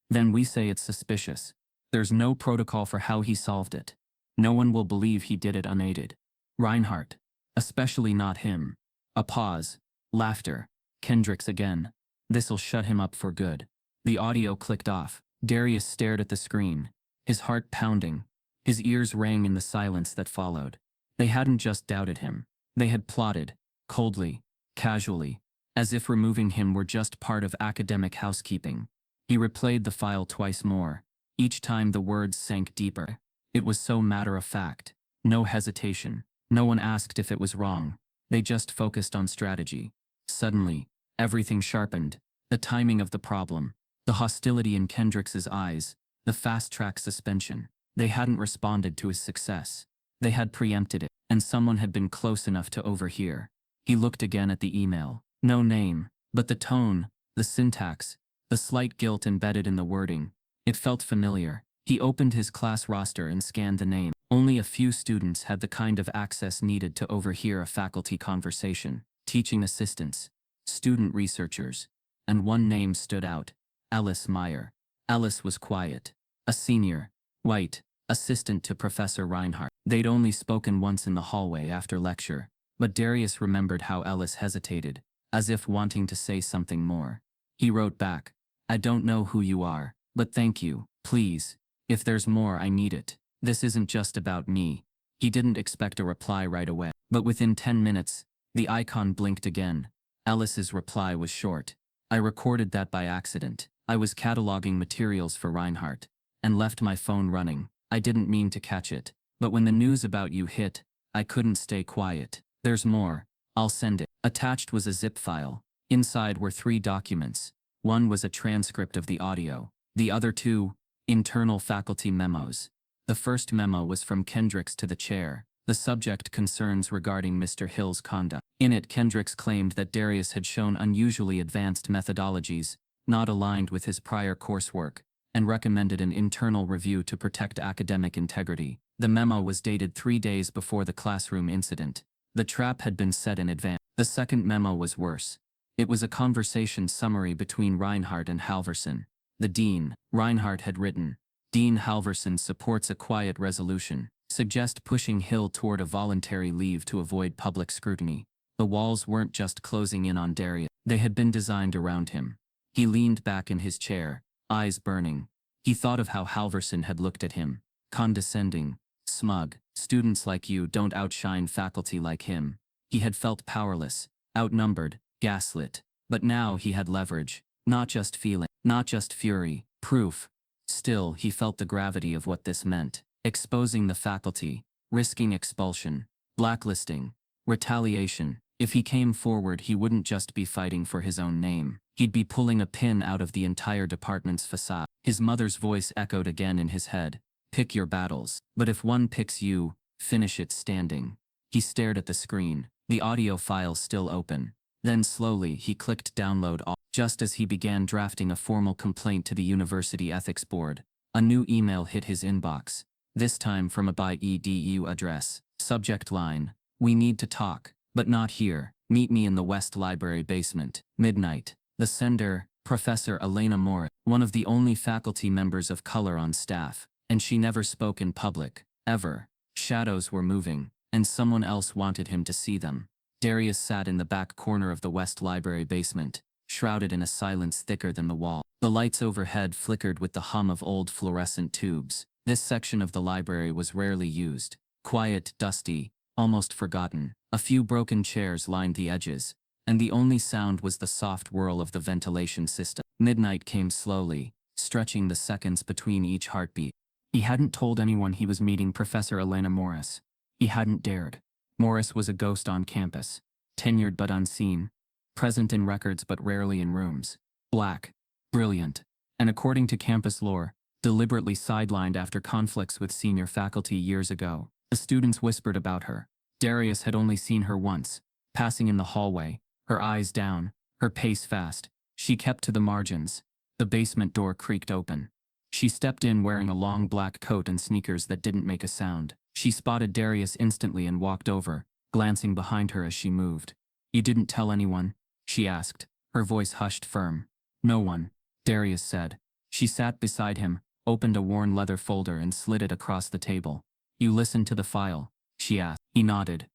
S1: Then we say it's suspicious. There's no protocol for how he solved it. No one will believe he did it unaided. Reinhardt. Especially not him. A pause. Laughter. Kendricks again. This'll shut him up for good. The audio clicked off. Darius stared at the screen, his heart pounding. His ears rang in the silence that followed. They hadn't just doubted him. They had plotted, coldly, casually, as if removing him were just part of academic housekeeping. He replayed the file twice more. Each time the words sank deeper. It was so matter-of-fact. No hesitation. No one asked if it was wrong. They just focused on strategy. Suddenly, everything sharpened. The timing of the problem. The hostility in Kendricks's eyes, the fast-track suspension. They hadn't responded to his success. They had preempted it, and someone had been close enough to overhear. He looked again at the email. No name, but the tone, the syntax, the slight guilt embedded in the wording. It felt familiar. He opened his class roster and scanned the name. Only a few students had the kind of access needed to overhear a faculty conversation. Teaching assistants, student researchers, and one name stood out. Alice Meyer. Alice was quiet. A senior, white, assistant to Professor Reinhardt. They'd only spoken once in the hallway after lecture, but Darius remembered how Alice hesitated, as if wanting to say something more. He wrote back, I don't know who you are, but thank you, please. If there's more, I need it. This isn't just about me. He didn't expect a reply right away, but within 10 minutes, the icon blinked again. Alice's reply was short. I recorded that by accident. I was cataloging materials for Reinhardt, and left my phone running. I didn't mean to catch it. But when the news about you hit, I couldn't stay quiet. There's more. I'll send it. Attached was a zip file. Inside were 3 documents. One was a transcript of the audio. The other 2, internal faculty memos. The first memo was from Kendricks to the chair. The subject concerns regarding Mr. Hill's conduct. In it, Kendricks claimed that Darius had shown unusually advanced methodologies, not aligned with his prior coursework, and recommended an internal review to protect academic integrity. The memo was dated 3 days before the classroom incident. The trap had been set in advance. The second memo was worse. It was a conversation summary between Reinhardt and Halverson. The dean, Reinhardt, had written, "Dean Halverson supports a quiet resolution. Suggest pushing Hill toward a voluntary leave to avoid public scrutiny." The walls weren't just closing in on Darius. They had been designed around him. He leaned back in his chair, eyes burning. He thought of how Halverson had looked at him. Condescending, smug. Students like you don't outshine faculty like him. He had felt powerless, outnumbered, gaslit. But now he had leverage. Not just feeling, not just fury, proof. Still, he felt the gravity of what this meant. Exposing the faculty, risking expulsion, blacklisting, retaliation. If he came forward, he wouldn't just be fighting for his own name. He'd be pulling a pin out of the entire department's facade. His mother's voice echoed again in his head. Pick your battles. But if one picks you, finish it standing. He stared at the screen, the audio file still open. Then slowly he clicked download all. Just as he began drafting a formal complaint to the University Ethics Board, a new email hit his inbox. This time from a by edu address. Subject line: "We need to talk, but not here. Meet me in the West Library basement. Midnight." The sender, Professor Elena Morris, one of the only faculty members of color on staff, and she never spoke in public, ever. Shadows were moving, and someone else wanted him to see them. Darius sat in the back corner of the West Library basement, shrouded in a silence thicker than the wall. The lights overhead flickered with the hum of old fluorescent tubes. This section of the library was rarely used. Quiet, dusty, almost forgotten. A few broken chairs lined the edges, and the only sound was the soft whirl of the ventilation system. Midnight came slowly, stretching the seconds between each heartbeat. He hadn't told anyone he was meeting Professor Elena Morris. He hadn't dared. Morris was a ghost on campus, tenured but unseen, present in records but rarely in rooms. Black, brilliant, and according to campus lore, deliberately sidelined after conflicts with senior faculty years ago. The students whispered about her. Darius had only seen her once, passing in the hallway, her eyes down, her pace fast. She kept to the margins. The basement door creaked open. She stepped in wearing a long black coat and sneakers that didn't make a sound. She spotted Darius instantly and walked over, glancing behind her as she moved. "You didn't tell anyone?" she asked, her voice hushed firm. "No one," Darius said. She sat beside him, opened a worn leather folder and slid it across the table. "You listened to the file?" she asked. He nodded.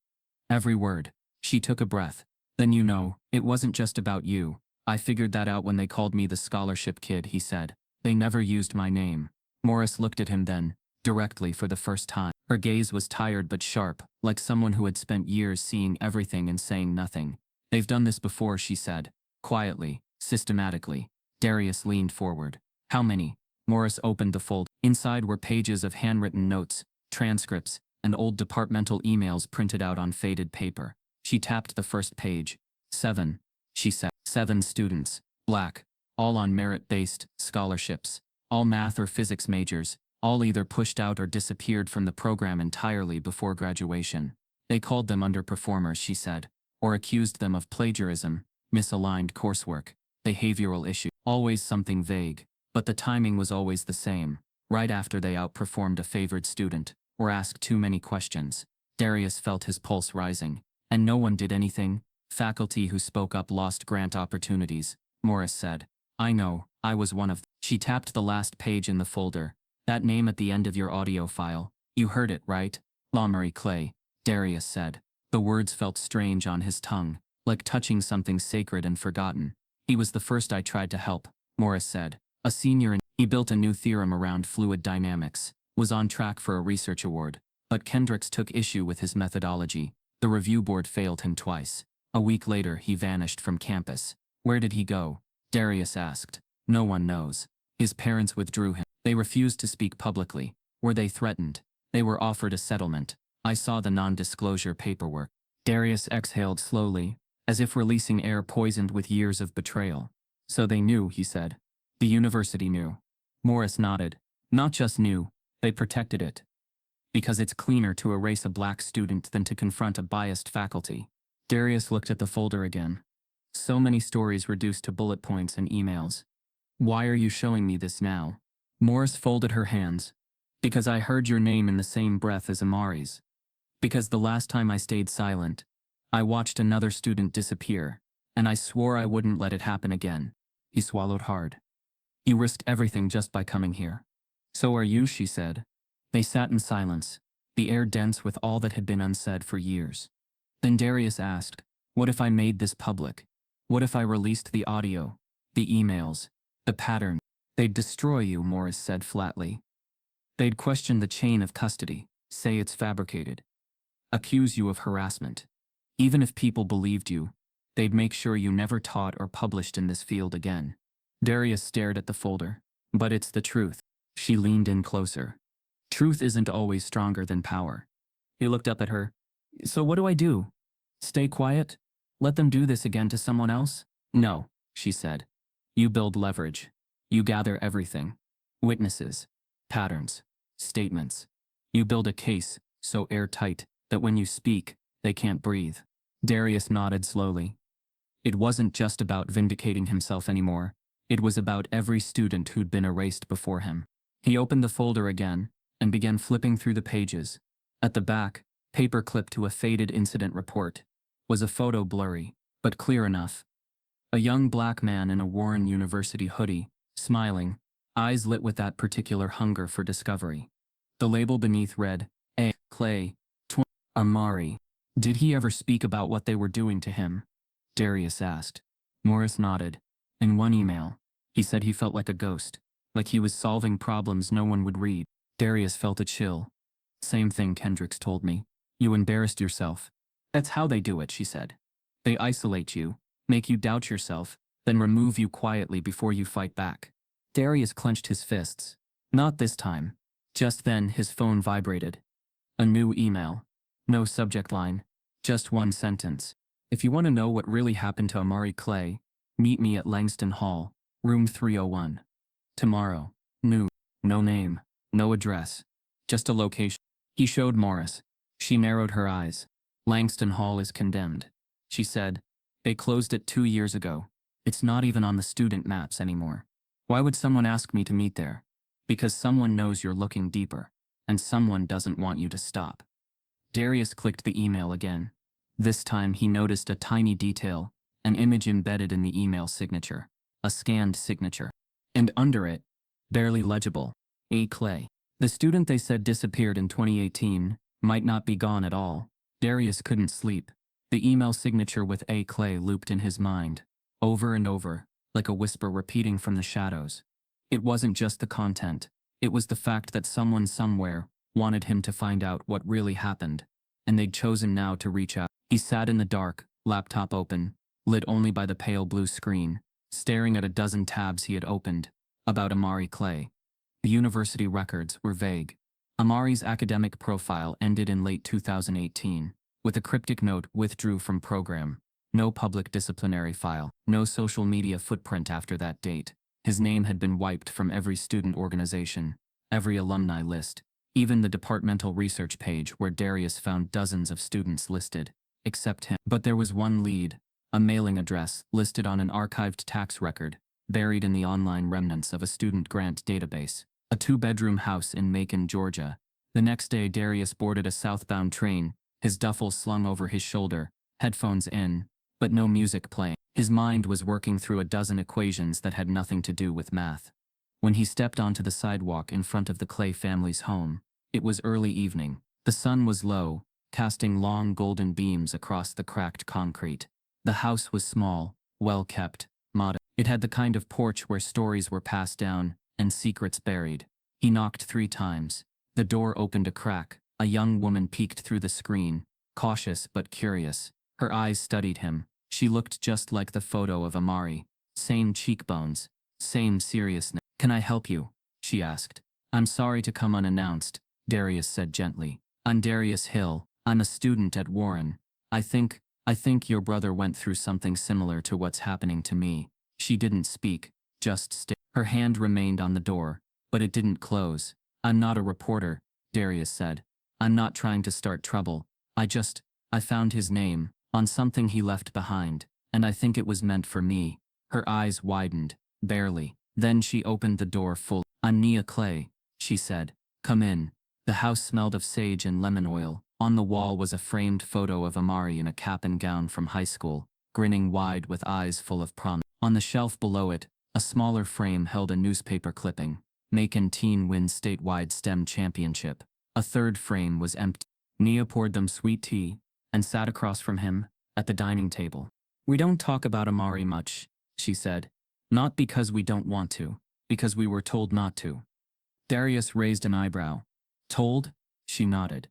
S1: "Every word." She took a breath. "Then you know, it wasn't just about you. I figured that out when they called me the scholarship kid," he said. "They never used my name." Morris looked at him then, directly for the first time. Her gaze was tired but sharp, like someone who had spent years seeing everything and saying nothing. "They've done this before," she said, quietly, systematically. Darius leaned forward. "How many?" Morris opened the fold. Inside were pages of handwritten notes, transcripts, and old departmental emails printed out on faded paper. She tapped the first page. 7, she said. 7 students, black, all on merit-based scholarships, all math or physics majors, all either pushed out or disappeared from the program entirely before graduation. They called them underperformers, she said, or accused them of plagiarism, misaligned coursework, behavioral issue. Always something vague, but the timing was always the same, right after they outperformed a favored student, or asked too many questions. Darius felt his pulse rising. And no one did anything. Faculty who spoke up lost grant opportunities, Morris said. "I know, I was one of them." She tapped the last page in the folder. "That name at the end of your audio file. You heard it, right?" "Lamarie Clay," Darius said. The words felt strange on his tongue, like touching something sacred and forgotten. "He was the first I tried to help," Morris said. "A senior, and he built a new theorem around fluid dynamics, was on track for a research award. But Kendricks took issue with his methodology. The review board failed him twice. A week later he vanished from campus." "Where did he go?" Darius asked. "No one knows. His parents withdrew him. They refused to speak publicly. Were they threatened? They were offered a settlement. I saw the non-disclosure paperwork. Darius exhaled slowly, as if releasing air poisoned with years of betrayal. So they knew, he said. The university knew. Morris nodded. Not just knew, they protected it. Because it's cleaner to erase a black student than to confront a biased faculty. Darius looked at the folder again. So many stories reduced to bullet points and emails. Why are you showing me this now? Morris folded her hands. Because I heard your name in the same breath as Amari's. Because the last time I stayed silent, I watched another student disappear, and I swore I wouldn't let it happen again. He swallowed hard. You risked everything just by coming here. So are you, she said. They sat in silence, the air dense with all that had been unsaid for years. Then Darius asked, what if I made this public? What if I released the audio, the emails, the pattern? They'd destroy you, Morris said flatly. They'd question the chain of custody, say it's fabricated, accuse you of harassment. Even if people believed you, they'd make sure you never taught or published in this field again. Darius stared at the folder. But it's the truth. She leaned in closer. Truth isn't always stronger than power. He looked up at her. So what do I do? Stay quiet? Let them do this again to someone else? No, she said. You build leverage. You gather everything. Witnesses, patterns, statements. You build a case so airtight that when you speak, they can't breathe. Darius nodded slowly. It wasn't just about vindicating himself anymore. It was about every student who'd been erased before him. He opened the folder again and began flipping through the pages. At the back, paper clipped to a faded incident report, was a photo blurry, but clear enough. A young black man in a Warren University hoodie, smiling, eyes lit with that particular hunger for discovery. The label beneath read, A. Clay, Amari. Did he ever speak about what they were doing to him? Darius asked. Morris nodded. In one email, he said he felt like a ghost, like he was solving problems no one would read. Darius felt a chill. Same thing Kendricks told me. You embarrassed yourself. That's how they do it, she said. They isolate you, make you doubt yourself, then remove you quietly before you fight back. Darius clenched his fists. Not this time. Just then his phone vibrated. A new email. No subject line. Just one sentence. If you want to know what really happened to Amari Clay, meet me at Langston Hall, room 301. Tomorrow. Noon. No name. No address. Just a location. He showed Morris. She narrowed her eyes. Langston Hall is condemned. She said, they closed it 2 years ago. It's not even on the student maps anymore. Why would someone ask me to meet there? Because someone knows you're looking deeper, and someone doesn't want you to stop. Darius clicked the email again. This time he noticed a tiny detail, an image embedded in the email signature, a scanned signature. And under it, barely legible, A. Clay. The student they said disappeared in 2018 might not be gone at all. Darius couldn't sleep. The email signature with A. Clay looped in his mind, over and over, like a whisper repeating from the shadows. It wasn't just the content. It was the fact that someone somewhere wanted him to find out what really happened, and they'd chosen now to reach out. He sat in the dark, laptop open, lit only by the pale blue screen, staring at a dozen tabs he had opened, about Amari Clay. The university records were vague. Amari's academic profile ended in late 2018, with a cryptic note withdrew from program. No public disciplinary file, no social media footprint after that date. His name had been wiped from every student organization, every alumni list, even the departmental research page where Darius found dozens of students listed, except him. But there was one lead, a mailing address listed on an archived tax record, buried in the online remnants of a student grant database. A 2-bedroom house in Macon, Georgia. The next day Darius boarded a southbound train, his duffel slung over his shoulder, headphones in, but no music playing. His mind was working through a dozen equations that had nothing to do with math. When he stepped onto the sidewalk in front of the Clay family's home, it was early evening. The sun was low, casting long golden beams across the cracked concrete. The house was small, well-kept, modest. It had the kind of porch where stories were passed down and secrets buried. He knocked 3 times. The door opened a crack. A young woman peeked through the screen, cautious but curious. Her eyes studied him. She looked just like the photo of Amari. Same cheekbones, same seriousness. Can I help you? She asked. I'm sorry to come unannounced, Darius said gently. I'm Darius Hill. I'm a student at Warren. I think your brother went through something similar to what's happening to me. She didn't speak, just stared. Her hand remained on the door, but it didn't close. I'm not a reporter, Darius said. I'm not trying to start trouble. I found his name on something he left behind, and I think it was meant for me. Her eyes widened, barely. Then she opened the door full. I'm Nia Clay, she said. Come in. The house smelled of sage and lemon oil. On the wall was a framed photo of Amari in a cap and gown from high school, grinning wide with eyes full of promise. On the shelf below it, a smaller frame held a newspaper clipping. Macon teen wins statewide STEM championship. A third frame was empty. Nia poured them sweet tea and sat across from him at the dining table. We don't talk about Amari much, she said. Not because we don't want to, because we were told not to. Darius raised an eyebrow. Told? She nodded.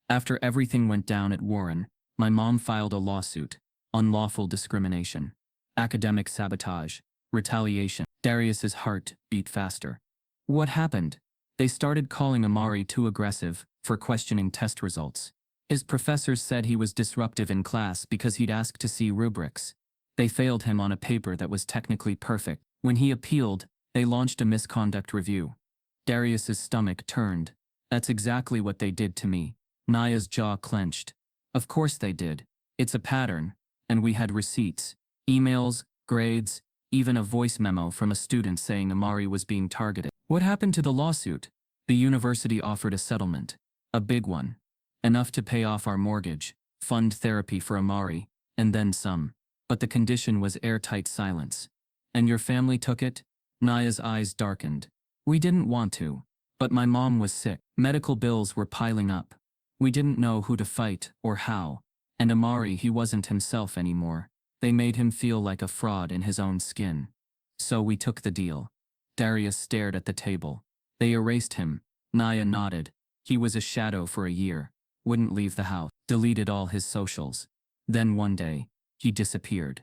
S1: After everything went down at Warren, my mom filed a lawsuit. Unlawful discrimination. Academic sabotage. Retaliation. Darius's heart beat faster. What happened? They started calling Amari too aggressive for questioning test results. His professors said he was disruptive in class because he'd asked to see rubrics. They failed him on a paper that was technically perfect. When he appealed, they launched a misconduct review. Darius's stomach turned. That's exactly what they did to me. Nia's jaw clenched. Of course they did. It's a pattern. And we had receipts, emails, grades, even a voice memo from a student saying Amari was being targeted. What happened to the lawsuit? The university offered a settlement. A big one. Enough to pay off our mortgage, fund therapy for Amari, and then some. But the condition was airtight silence. And your family took it? Nia's eyes darkened. We didn't want to. But my mom was sick. Medical bills were piling up. We didn't know who to fight or how. And Amari, he wasn't himself anymore. They made him feel like a fraud in his own skin. So we took the deal. Darius stared at the table. They erased him. Nia nodded. He was a shadow for a year. Wouldn't leave the house. Deleted all his socials. Then one day, he disappeared.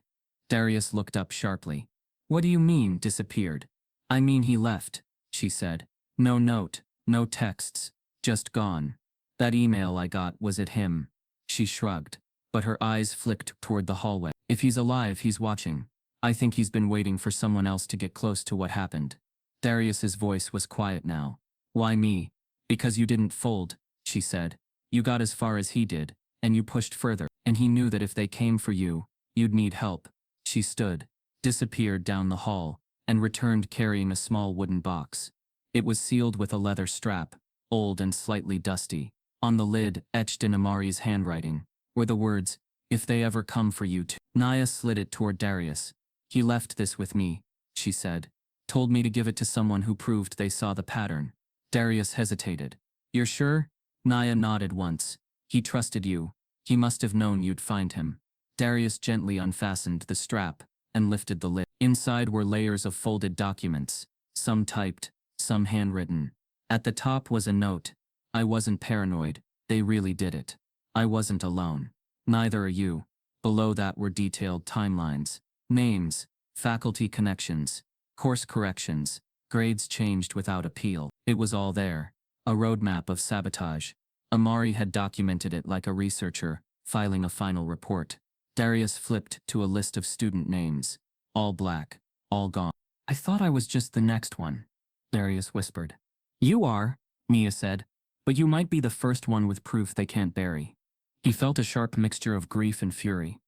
S1: Darius looked up sharply. What do you mean, disappeared? I mean he left, she said. No note, no texts, just gone. That email I got, was it him? She shrugged, but her eyes flicked toward the hallway. If he's alive, he's watching. I think he's been waiting for someone else to get close to what happened. Darius's voice was quiet now. Why me? Because you didn't fold, she said. You got as far as he did, and you pushed further, and he knew that if they came for you, you'd need help. She stood, disappeared down the hall, and returned carrying a small wooden box. It was sealed with a leather strap, old and slightly dusty. On the lid, etched in Amari's handwriting, were the words, "If they ever come for you too." Nia slid it toward Darius. He left this with me, she said. Told me to give it to someone who proved they saw the pattern. Darius hesitated. You're sure? Nia nodded once. He trusted you. He must have known you'd find him. Darius gently unfastened the strap and lifted the lid. Inside were layers of folded documents, some typed, some handwritten. At the top was a note. I wasn't paranoid. They really did it. I wasn't alone. Neither are you. Below that were detailed timelines, names, faculty connections, course corrections, grades changed without appeal. It was all there. A roadmap of sabotage. Amari had documented it like a researcher, filing a final report. Darius flipped to a list of student names. All black, all gone. I thought I was just the next one, Darius whispered. You are, Nia said, but you might be the first one with proof they can't bury. He felt a sharp mixture of grief and fury.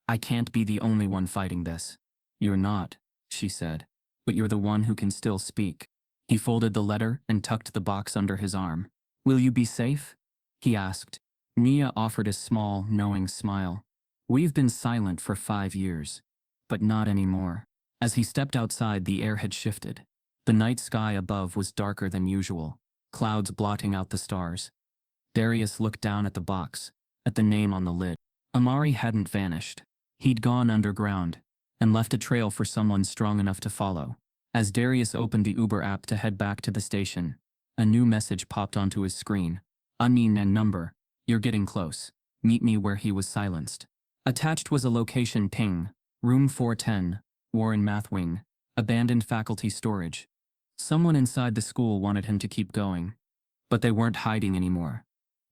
S1: I can't be the only one fighting this. You're not, she said, but you're the one who can still speak. He folded the letter and tucked the box under his arm. Will you be safe? He asked. Nia offered a small, knowing smile. We've been silent for 5 years, but not anymore. As he stepped outside, the air had shifted. The night sky above was darker than usual, clouds blotting out the stars. Darius looked down at the box, at the name on the lid. Amari hadn't vanished. He'd gone underground, and left a trail for someone strong enough to follow. As Darius opened the Uber app to head back to the station, a new message popped onto his screen. Unknown and number. You're getting close. Meet me where. He was silenced. Attached was a location ping. Room 410, Warren Math Wing. Abandoned faculty storage. Someone inside the school wanted him to keep going, but they weren't hiding anymore.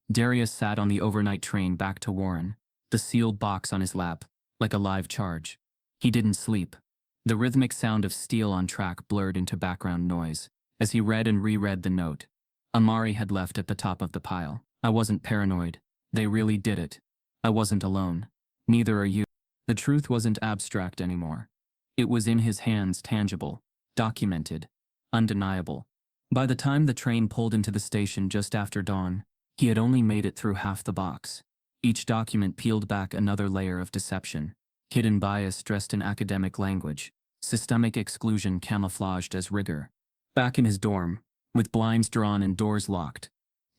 S1: Darius sat on the overnight train back to Warren, the sealed box on his lap, like a live charge. He didn't sleep. The rhythmic sound of steel on track blurred into background noise as he read and reread the note. Amari had left at the top of the pile. I wasn't paranoid. They really did it. I wasn't alone. Neither are you. The truth wasn't abstract anymore. It was in his hands, tangible, documented, undeniable. By the time the train pulled into the station just after dawn, he had only made it through half the box. Each document peeled back another layer of deception. Hidden bias dressed in academic language. Systemic exclusion camouflaged as rigor. Back in his dorm, with blinds drawn and doors locked,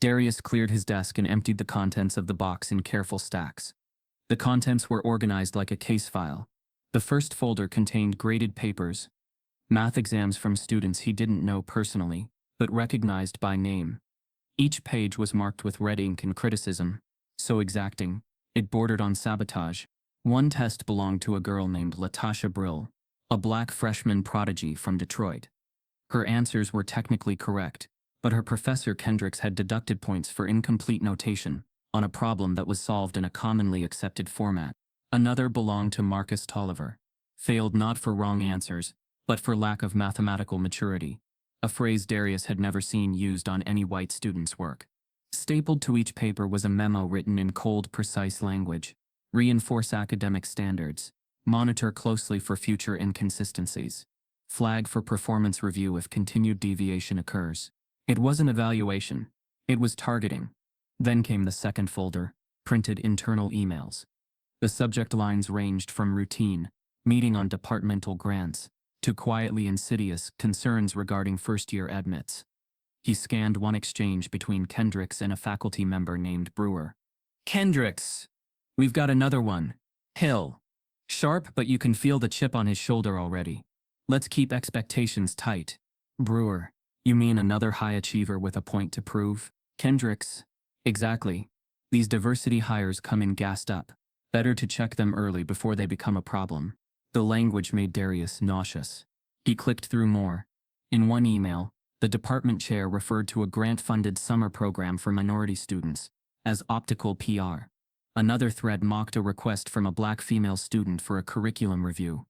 S1: Darius cleared his desk and emptied the contents of the box in careful stacks. The contents were organized like a case file. The first folder contained graded papers, math exams from students he didn't know personally, but recognized by name. Each page was marked with red ink and criticism, so exacting, it bordered on sabotage. One test belonged to a girl named Latasha Brill, a black freshman prodigy from Detroit. Her answers were technically correct, but her professor Kendricks had deducted points for incomplete notation on a problem that was solved in a commonly accepted format. Another belonged to Marcus Tolliver, failed not for wrong answers, but for lack of mathematical maturity, a phrase Darius had never seen used on any white student's work. Stapled to each paper was a memo written in cold, precise language. Reinforce academic standards. Monitor closely for future inconsistencies. Flag for performance review if continued deviation occurs. It wasn't evaluation. It was targeting. Then came the second folder, printed internal emails. The subject lines ranged from routine, meeting on departmental grants, to quietly insidious concerns regarding first-year admits. He scanned one exchange between Kendricks and a faculty member named Brewer. Kendricks! We've got another one. Hill. Sharp, but you can feel the chip on his shoulder already. Let's keep expectations tight. Brewer. You mean another high achiever with a point to prove? Kendricks. Exactly. These diversity hires come in gassed up. Better to check them early before they become a problem. The language made Darius nauseous. He clicked through more. In one email, the department chair referred to a grant-funded summer program for minority students as optical PR. Another thread mocked a request from a black female student for a curriculum review.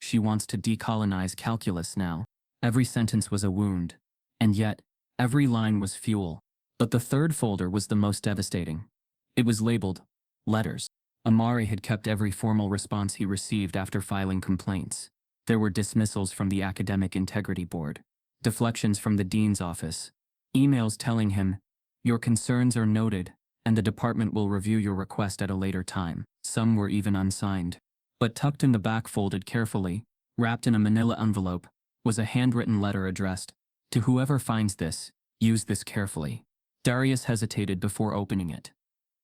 S1: She wants to decolonize calculus now. Every sentence was a wound. And yet, every line was fuel. But the third folder was the most devastating. It was labeled, letters. Amari had kept every formal response he received after filing complaints. There were dismissals from the Academic Integrity Board, deflections from the dean's office, emails telling him, your concerns are noted, and the department will review your request at a later time. Some were even unsigned. But tucked in the back, folded carefully, wrapped in a manila envelope, was a handwritten letter addressed, to whoever finds this, use this carefully. Darius hesitated before opening it.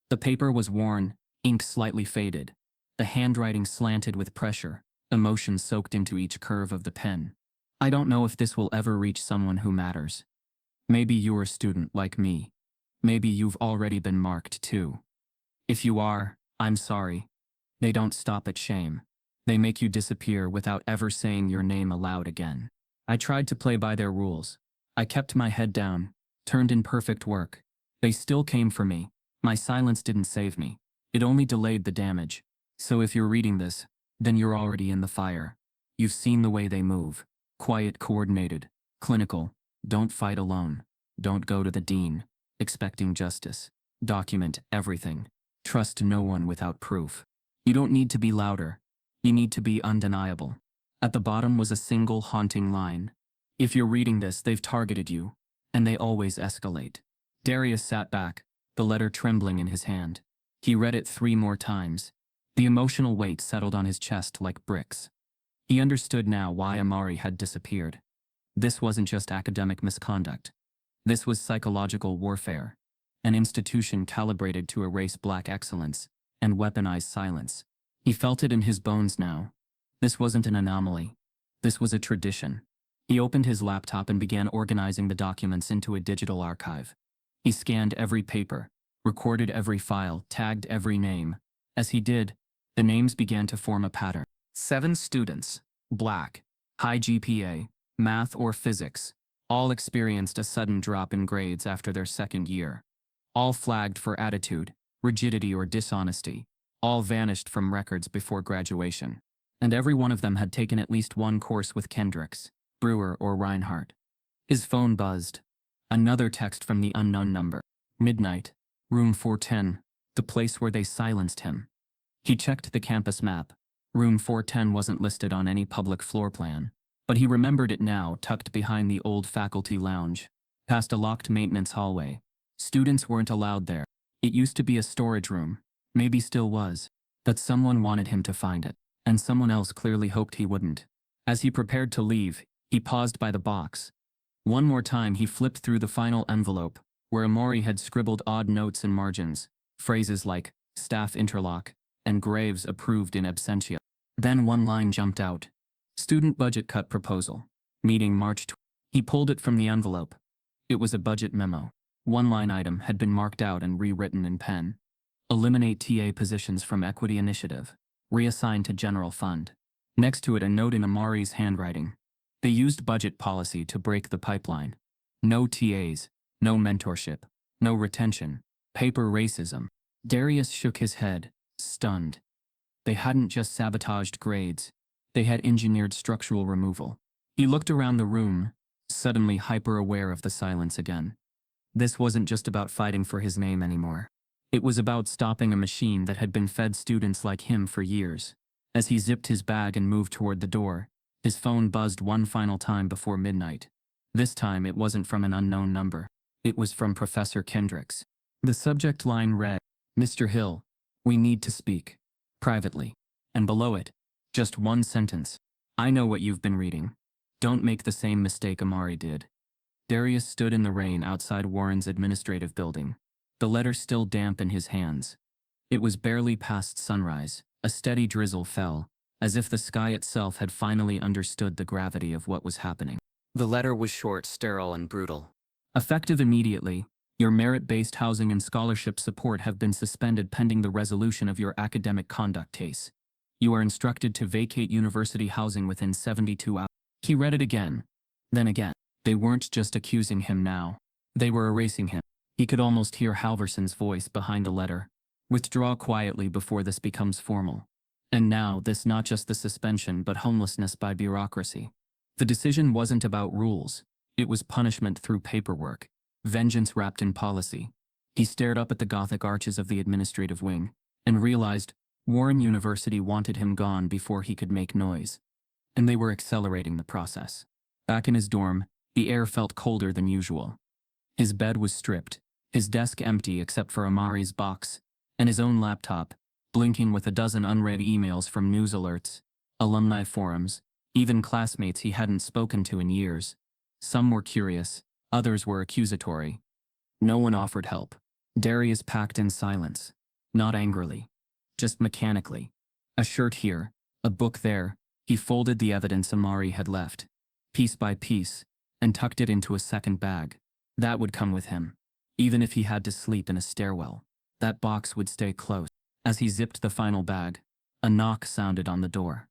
S1: The paper was worn, ink slightly faded, the handwriting slanted with pressure, emotion soaked into each curve of the pen. I don't know if this will ever reach someone who matters. Maybe you're a student like me. Maybe you've already been marked too. If you are, I'm sorry. They don't stop at shame. They make you disappear without ever saying your name aloud again. I tried to play by their rules. I kept my head down, turned in perfect work. They still came for me. My silence didn't save me. It only delayed the damage. So if you're reading this, then you're already in the fire. You've seen the way they move. Quiet, coordinated, clinical. Don't fight alone. Don't go to the dean, expecting justice. Document everything. Trust no one without proof. You don't need to be louder. You need to be undeniable. At the bottom was a single haunting line. If you're reading this, they've targeted you. And they always escalate. Darius sat back, the letter trembling in his hand. He read it 3 more times. The emotional weight settled on his chest like bricks. He understood now why Amari had disappeared. This wasn't just academic misconduct. This was psychological warfare. An institution calibrated to erase black excellence and weaponize silence. He felt it in his bones now. This wasn't an anomaly. This was a tradition. He opened his laptop and began organizing the documents into a digital archive. He scanned every paper, recorded every file, tagged every name. As he did, the names began to form a pattern. 7 students, black, high GPA, math or physics, All experienced a sudden drop in grades after their second year. All flagged for attitude, rigidity, or dishonesty. All vanished from records before graduation. And every one of them had taken at least one course with Kendricks, Brewer, or Reinhardt. His phone buzzed. Another text from the unknown number. Midnight. Room 410. The place where they silenced him. He checked the campus map. Room 410 wasn't listed on any public floor plan. But he remembered it now, tucked behind the old faculty lounge, past a locked maintenance hallway. Students weren't allowed there. It used to be a storage room. Maybe still was. But someone wanted him to find it. And someone else clearly hoped he wouldn't. As he prepared to leave, he paused by the box. One more time he flipped through the final envelope, where Amari had scribbled odd notes and margins, phrases like, staff interlock, and Graves approved in absentia. Then one line jumped out. Student budget cut proposal. Meeting March 20. He pulled it from the envelope. It was a budget memo. One line item had been marked out and rewritten in pen. Eliminate TA positions from Equity Initiative. Reassign to General Fund. Next to it a note in Amari's handwriting. They used budget policy to break the pipeline. No TAs, no mentorship, no retention, paper racism. Darius shook his head, stunned. They hadn't just sabotaged grades. They had engineered structural removal. He looked around the room, suddenly hyper-aware of the silence again. This wasn't just about fighting for his name anymore. It was about stopping a machine that had been fed students like him for years. As he zipped his bag and moved toward the door, his phone buzzed one final time before midnight. This time it wasn't from an unknown number. It was from Professor Kendricks. The subject line read, "Mr. Hill, we need to speak. Privately." And below it, just one sentence. "I know what you've been reading. Don't make the same mistake Amari did." Darius stood in the rain outside Warren's administrative building, the letter still damp in his hands. It was barely past sunrise. A steady drizzle fell, as if the sky itself had finally understood the gravity of what was happening. The letter was short, sterile, and brutal. Effective immediately, your merit-based housing and scholarship support have been suspended pending the resolution of your academic conduct case. You are instructed to vacate university housing within 72 hours. He read it again, then again. They weren't just accusing him now. They were erasing him. He could almost hear Halverson's voice behind the letter. Withdraw quietly before this becomes formal. And now, this not just the suspension but homelessness by bureaucracy. The decision wasn't about rules. It was punishment through paperwork. Vengeance wrapped in policy. He stared up at the Gothic arches of the administrative wing and realized Warren University wanted him gone before he could make noise. And they were accelerating the process. Back in his dorm, the air felt colder than usual. His bed was stripped, his desk empty except for Amari's box, and his own laptop, blinking with a dozen unread emails from news alerts, alumni forums, even classmates he hadn't spoken to in years. Some were curious, others were accusatory. No one offered help. Darius packed in silence, not angrily, just mechanically. A shirt here, a book there. He folded the evidence Amari had left, piece by piece, and tucked it into a second bag. That would come with him. Even if he had to sleep in a stairwell, that box would stay close. As he zipped the final bag, a knock sounded on the door.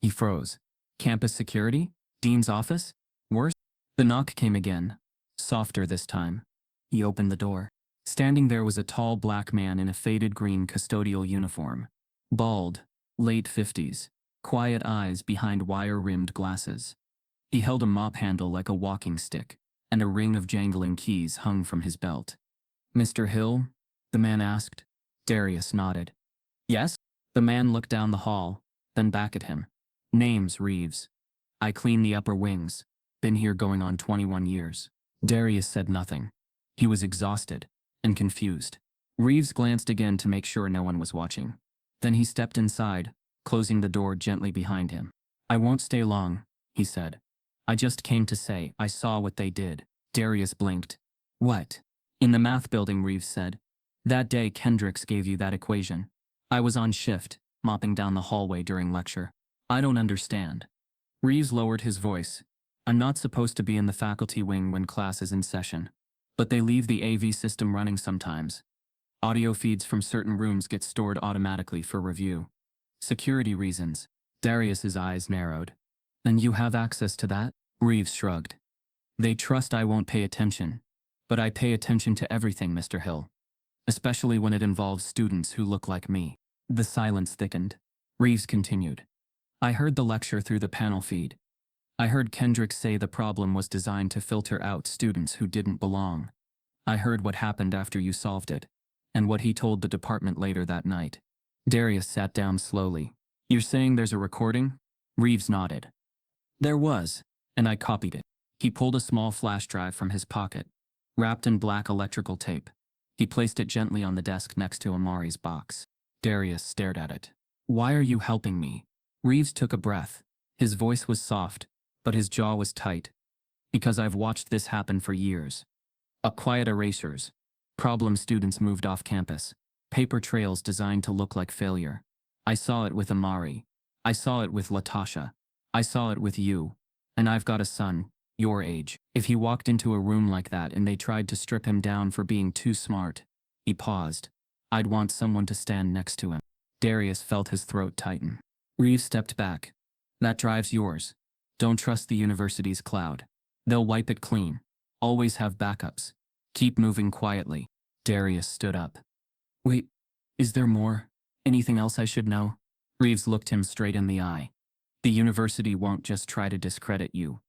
S1: He froze. Campus security? Dean's office? Worse? The knock came again, softer this time. He opened the door. Standing there was a tall black man in a faded green custodial uniform. Bald, late 50s, quiet eyes behind wire-rimmed glasses. He held a mop handle like a walking stick, and a ring of jangling keys hung from his belt. "Mr. Hill?" the man asked. Darius nodded. "Yes?" The man looked down the hall, then back at him. "Name's Reeves. I clean the upper wings. Been here going on 21 years. Darius said nothing. He was exhausted and confused. Reeves glanced again to make sure no one was watching. Then he stepped inside, closing the door gently behind him. "I won't stay long," he said. "I just came to say I saw what they did." Darius blinked. "What?" "In the math building," Reeves said. "That day Kendricks gave you that equation. I was on shift, mopping down the hallway during lecture. I don't understand." Reeves lowered his voice. "I'm not supposed to be in the faculty wing when class is in session. But they leave the AV system running sometimes. Audio feeds from certain rooms get stored automatically for review. Security reasons." Darius's eyes narrowed. "And you have access to that?" Reeves shrugged. They trust I won't pay attention. But I pay attention to everything, Mr. Hill. Especially when it involves students who look like me. The silence thickened. Reeves continued. I heard the lecture through the panel feed. I heard Kendrick say the problem was designed to filter out students who didn't belong. I heard what happened after you solved it, and what he told the department later that night. Darius sat down slowly. You're saying there's a recording? Reeves nodded. There was, and I copied it. He pulled a small flash drive from his pocket, wrapped in black electrical tape. He placed it gently on the desk next to Amari's box. Darius stared at it. Why are you helping me? Reeves took a breath. His voice was soft, but his jaw was tight. Because I've watched this happen for years. Quiet erasures. Problem students moved off campus. Paper trails designed to look like failure. I saw it with Amari. I saw it with Latasha. I saw it with you. And I've got a son, your age. If he walked into a room like that and they tried to strip him down for being too smart, he paused. I'd want someone to stand next to him. Darius felt his throat tighten. Reeves stepped back. That drive's yours. Don't trust the university's cloud. They'll wipe it clean. Always have backups. Keep moving quietly. Darius stood up. Wait, is there more? Anything else I should know? Reeves looked him straight in the eye. The university won't just try to discredit you.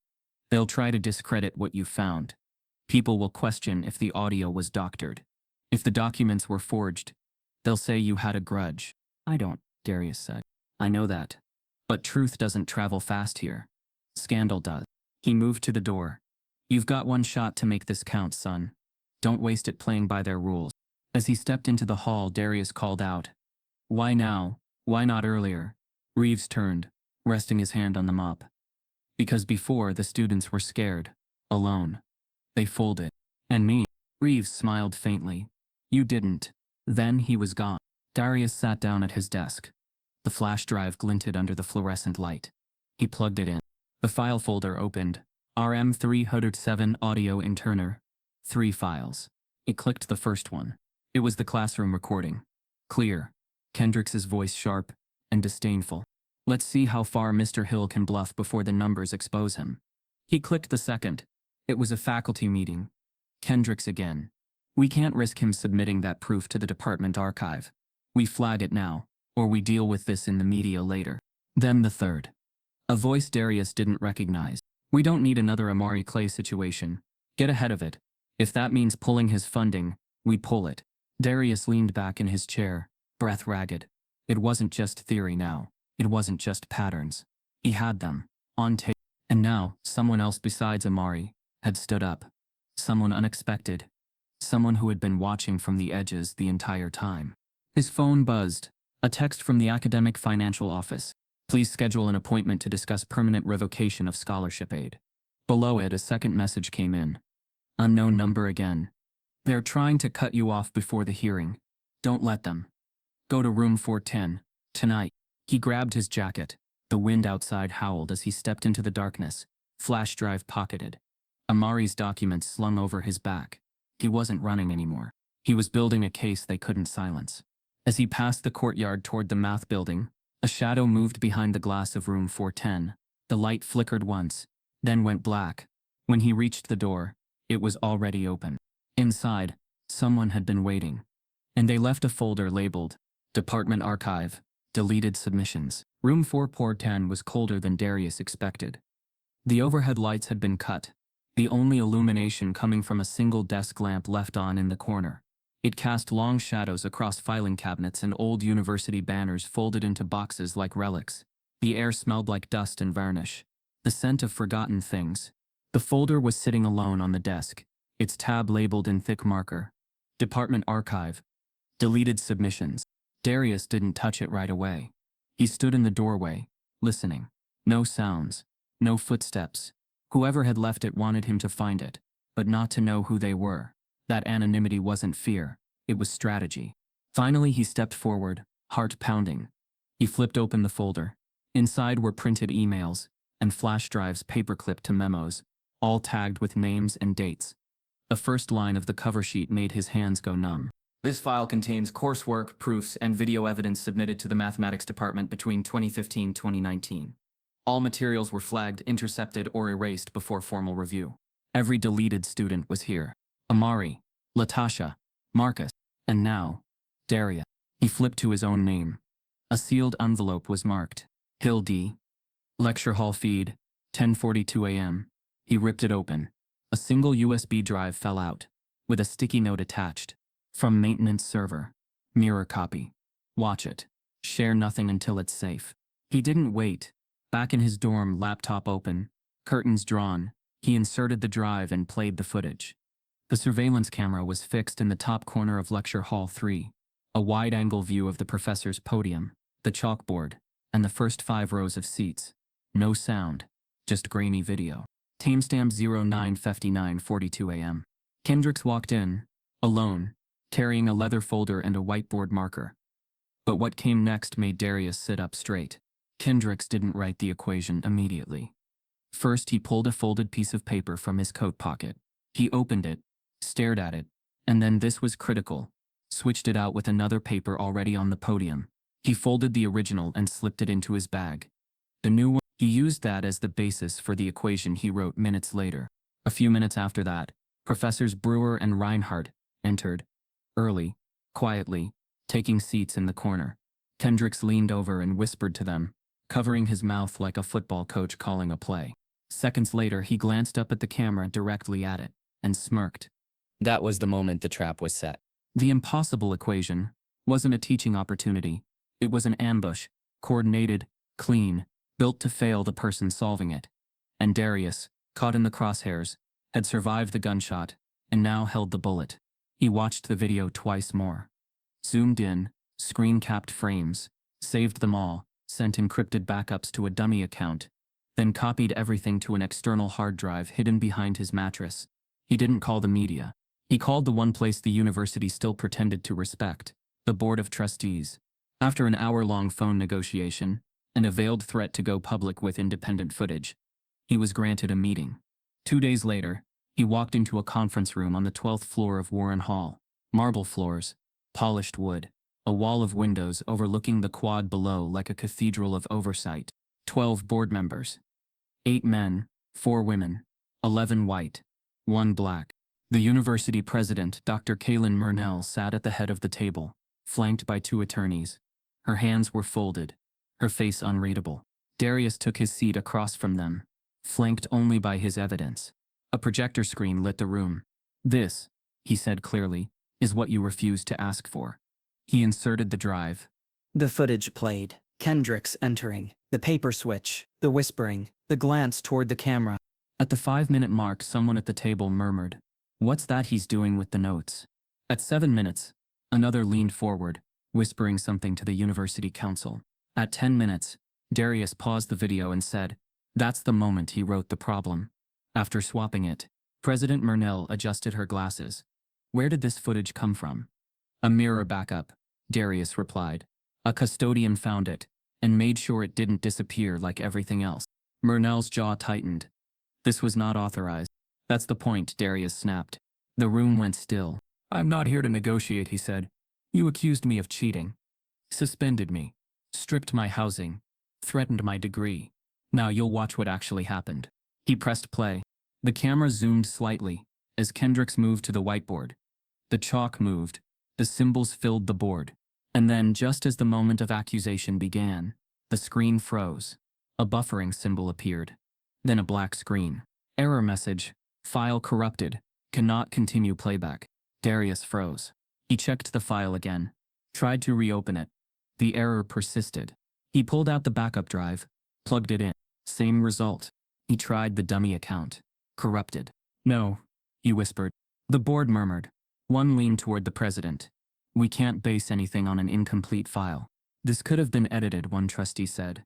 S1: They'll try to discredit what you found. People will question if the audio was doctored. If the documents were forged, they'll say you had a grudge. I don't, Darius said. I know that. But truth doesn't travel fast here. Scandal does. He moved to the door. You've got one shot to make this count, son. Don't waste it playing by their rules. As he stepped into the hall, Darius called out. Why now? Why not earlier? Reeves turned, resting his hand on the mop. Because before, the students were scared. Alone. They folded. And me. Reeves smiled faintly. You didn't. Then he was gone. Darius sat down at his desk. The flash drive glinted under the fluorescent light. He plugged it in. The file folder opened. RM307 audio in Turner. 3 files. He clicked the first one. It was the classroom recording. Clear. Kendrick's voice sharp and disdainful. Let's see how far Mr. Hill can bluff before the numbers expose him. He clicked the second. It was a faculty meeting. Kendrick's again. We can't risk him submitting that proof to the department archive. We flag it now, or we deal with this in the media later. Then the third. A voice Darius didn't recognize. We don't need another Amari Clay situation. Get ahead of it. If that means pulling his funding, we pull it. Darius leaned back in his chair, breath ragged. It wasn't just theory now. It wasn't just patterns. He had them, on tape. And now, someone else besides Amari had stood up. Someone unexpected. Someone who had been watching from the edges the entire time. His phone buzzed. A text from the academic financial office. Please schedule an appointment to discuss permanent revocation of scholarship aid. Below it, a second message came in. Unknown number again. They're trying to cut you off before the hearing. Don't let them. Go to room 410. Tonight. He grabbed his jacket. The wind outside howled as he stepped into the darkness. Flash drive pocketed. Amari's documents slung over his back. He wasn't running anymore. He was building a case they couldn't silence. As he passed the courtyard toward the math building, a shadow moved behind the glass of room 410. The light flickered once, then went black. When he reached the door, it was already open. Inside, someone had been waiting. And they left a folder labeled, Department Archive, Deleted Submissions. Room 410 was colder than Darius expected. The overhead lights had been cut, the only illumination coming from a single desk lamp left on in the corner. It cast long shadows across filing cabinets and old university banners folded into boxes like relics. The air smelled like dust and varnish, the scent of forgotten things. The folder was sitting alone on the desk, its tab labeled in thick marker. Department Archive. Deleted Submissions. Darius didn't touch it right away. He stood in the doorway, listening. No sounds, no footsteps. Whoever had left it wanted him to find it, but not to know who they were. That anonymity wasn't fear, it was strategy. Finally, he stepped forward, heart pounding. He flipped open the folder. Inside were printed emails and flash drives paperclipped to memos, all tagged with names and dates. The first line of the cover sheet made his hands go numb. This file contains coursework, proofs, and video evidence submitted to the mathematics department between 2015-2019. All materials were flagged, intercepted, or erased before formal review. Every deleted student was here. Amari, Latasha, Marcus, and now, Daria. He flipped to his own name. A sealed envelope was marked. Hill D. Lecture hall feed, 10:42 a.m. He ripped it open. A single USB drive fell out, with a sticky note attached. From maintenance server. Mirror copy. Watch it. Share nothing until it's safe. He didn't wait. Back in his dorm, laptop open, curtains drawn, he inserted the drive and played the footage. The surveillance camera was fixed in the top corner of Lecture Hall 3, a wide-angle view of the professor's podium, the chalkboard, and the first 5 rows of seats. No sound, just grainy video. Timestamp 09:59:42 a.m. Kendricks walked in, alone, carrying a leather folder and a whiteboard marker. But what came next made Darius sit up straight. Kendricks didn't write the equation immediately. First, he pulled a folded piece of paper from his coat pocket. He opened it, stared at it, and then this was critical, switched it out with another paper already on the podium. He folded the original and slipped it into his bag. The new one, he used that as the basis for the equation he wrote minutes later. A few minutes after that, Professors Brewer and Reinhardt entered, early, quietly, taking seats in the corner. Kendricks leaned over and whispered to them, covering his mouth like a football coach calling a play. Seconds later, he glanced up at the camera directly at it, and smirked.
S3: That was the moment the trap was set.
S1: The impossible equation wasn't a teaching opportunity. It was an ambush, coordinated, clean, built to fail the person solving it. And Darius, caught in the crosshairs, had survived the gunshot, and now held the bullet. He watched the video twice more. Zoomed in, screen-capped frames, saved them all, sent encrypted backups to a dummy account, then copied everything to an external hard drive hidden behind his mattress. He didn't call the media. He called the one place the university still pretended to respect, the Board of Trustees. After an hour-long phone negotiation, and a veiled threat to go public with independent footage, he was granted a meeting. 2 days later, he walked into a conference room on the 12th floor of Warren Hall. Marble floors, polished wood, a wall of windows overlooking the quad below like a cathedral of oversight. 12 board members. 8 men, 4 women, 11 white, 1 black. The university president, Dr. Kaylin Murnell, sat at the head of the table, flanked by 2 attorneys. Her hands were folded, her face unreadable. Darius took his seat across from them, flanked only by his evidence. A projector screen lit the room. "This," he said clearly, "is what you refused to ask for." He inserted the drive.
S4: The footage played. Kendricks entering, the paper switch, the whispering, the glance toward the camera.
S1: At the 5-minute mark, someone at the table murmured, "What's that he's doing with the notes?" At 7 minutes, another leaned forward, whispering something to the university council. At 10 minutes, Darius paused the video and said, "That's the moment he wrote the problem." After swapping it, President Murnell adjusted her glasses. "Where did this footage come from?" "A mirror backup," Darius replied. "A custodian found it, and made sure it didn't disappear like everything else." Murnell's jaw tightened. "This was not authorized." "That's the point," Darius snapped. The room went still. "I'm not here to negotiate," he said. "You accused me of cheating. Suspended me. Stripped my housing. Threatened my degree. Now you'll watch what actually happened." He pressed play. The camera zoomed slightly as Kendricks moved to the whiteboard. The chalk moved. The symbols filled the board. And then, just as the moment of accusation began, the screen froze. A buffering symbol appeared. Then a black screen. Error message. File corrupted. Cannot continue playback. Darius froze. He checked the file again. Tried to reopen it. The error persisted. He pulled out the backup drive. Plugged it in. Same result. He tried the dummy account. Corrupted. "No," he whispered. The board murmured. One leaned toward the president. "We can't base anything on an incomplete file. This could have been edited," one trustee said.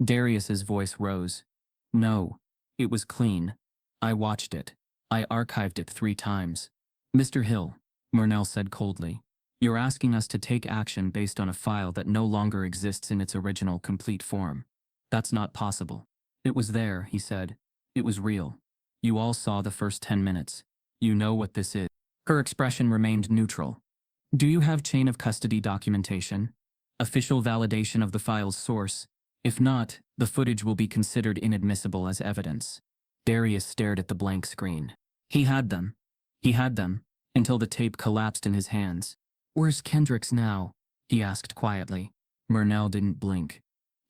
S1: Darius's voice rose. "No. It was clean. I watched it. I archived it 3 times." "Mr. Hill," Murnell said coldly, "you're asking us to take action based on a file that no longer exists in its original complete form. That's not possible." "It was there," he said. "It was real. You all saw the first 10 minutes. You know what this is." Her expression remained neutral. "Do you have chain of custody documentation? Official validation of the file's source? If not, the footage will be considered inadmissible as evidence." Darius stared at the blank screen. He had them. He had them, until the tape collapsed in his hands. Where's Kendricks now? He asked quietly. Murnell didn't blink.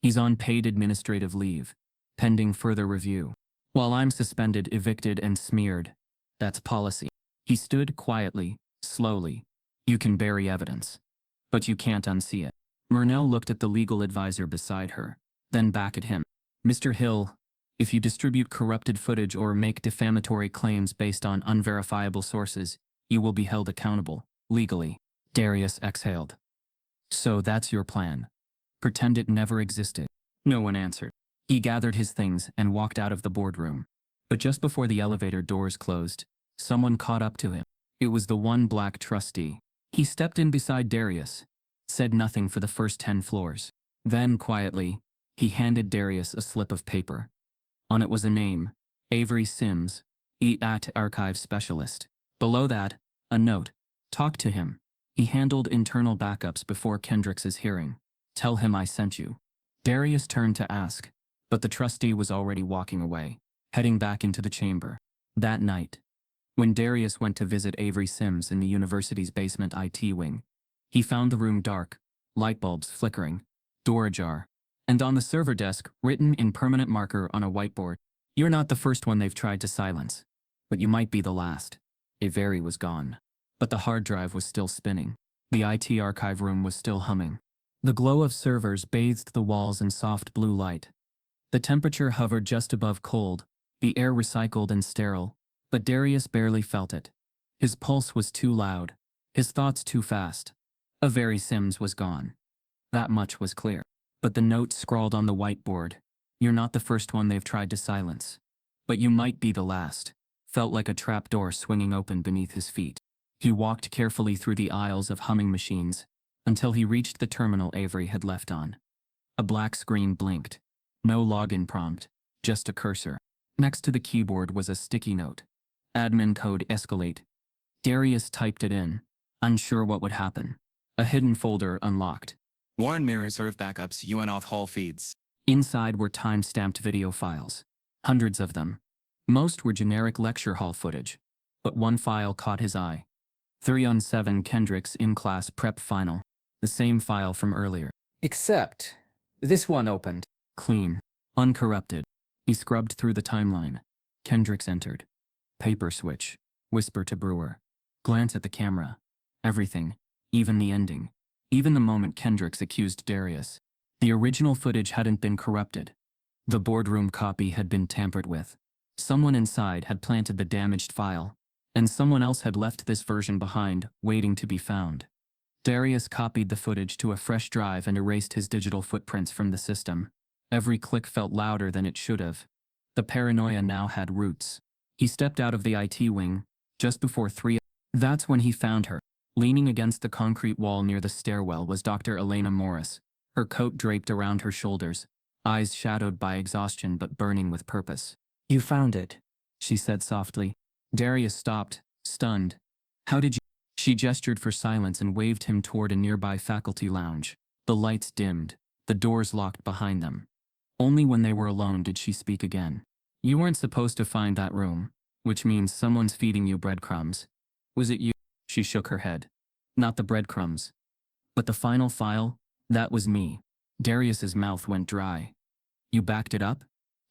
S1: He's on paid administrative leave, pending further review. While I'm suspended, evicted, and smeared. That's policy. He stood quietly, slowly. You can bury evidence, but you can't unsee it. Murnell looked at the legal advisor beside her, then back at him. Mr. Hill, if you distribute corrupted footage or make defamatory claims based on unverifiable sources, you will be held accountable, legally. Darius exhaled. So that's your plan. Pretend it never existed. No one answered. He gathered his things and walked out of the boardroom. But just before the elevator doors closed, someone caught up to him. It was the one black trustee. He stepped in beside Darius, said nothing for the first 10 floors. Then, quietly, he handed Darius a slip of paper. On it was a name, Avery Sims, EAT Archive Specialist. Below that, a note. Talk to him. He handled internal backups before Kendricks's hearing. Tell him I sent you. Darius turned to ask, but the trustee was already walking away, heading back into the chamber. That night, when Darius went to visit Avery Sims in the university's basement IT wing, he found the room dark, light bulbs flickering, door ajar, and on the server desk, written in permanent marker on a whiteboard, "You're not the first one they've tried to silence, but you might be the last." Avery was gone, but the hard drive was still spinning. The IT archive room was still humming. The glow of servers bathed the walls in soft blue light. The temperature hovered just above cold, the air recycled and sterile, but Darius barely felt it. His pulse was too loud, his thoughts too fast. Avery Sims was gone. That much was clear. But the note scrawled on the whiteboard, "You're not the first one they've tried to silence, but you might be the last," felt like a trapdoor swinging open beneath his feet. He walked carefully through the aisles of humming machines until he reached the terminal Avery had left on. A black screen blinked. No login prompt, just a cursor. Next to the keyboard was a sticky note. Admin code escalate. Darius typed it in, unsure what would happen. A hidden folder unlocked.
S5: Warren mirror serve backups UN auth hall feeds.
S1: Inside were time-stamped video files. Hundreds of them. Most were generic lecture hall footage, but one file caught his eye. 3-on-7 Kendrick's in-class prep final. The same file from earlier.
S4: Except, this one opened.
S1: Clean. Uncorrupted. He scrubbed through the timeline. Kendricks entered. Paper switch. Whisper to Brewer. Glance at the camera. Everything. Even the ending. Even the moment Kendricks accused Darius. The original footage hadn't been corrupted. The boardroom copy had been tampered with. Someone inside had planted the damaged file, and someone else had left this version behind, waiting to be found. Darius copied the footage to a fresh drive and erased his digital footprints from the system. Every click felt louder than it should have. The paranoia now had roots. He stepped out of the IT wing, just before 3. That's when he found her. Leaning against the concrete wall near the stairwell was Dr. Elena Morris, her coat draped around her shoulders, eyes shadowed by exhaustion but burning with purpose.
S4: You found it,
S1: she said softly. Darius stopped, stunned. How did you? She gestured for silence and waved him toward a nearby faculty lounge. The lights dimmed, the doors locked behind them. Only when they were alone did she speak again. You weren't supposed to find that room, which means someone's feeding you breadcrumbs. Was it you? She shook her head. Not the breadcrumbs. But the final file? That was me. Darius's mouth went dry. You backed it up?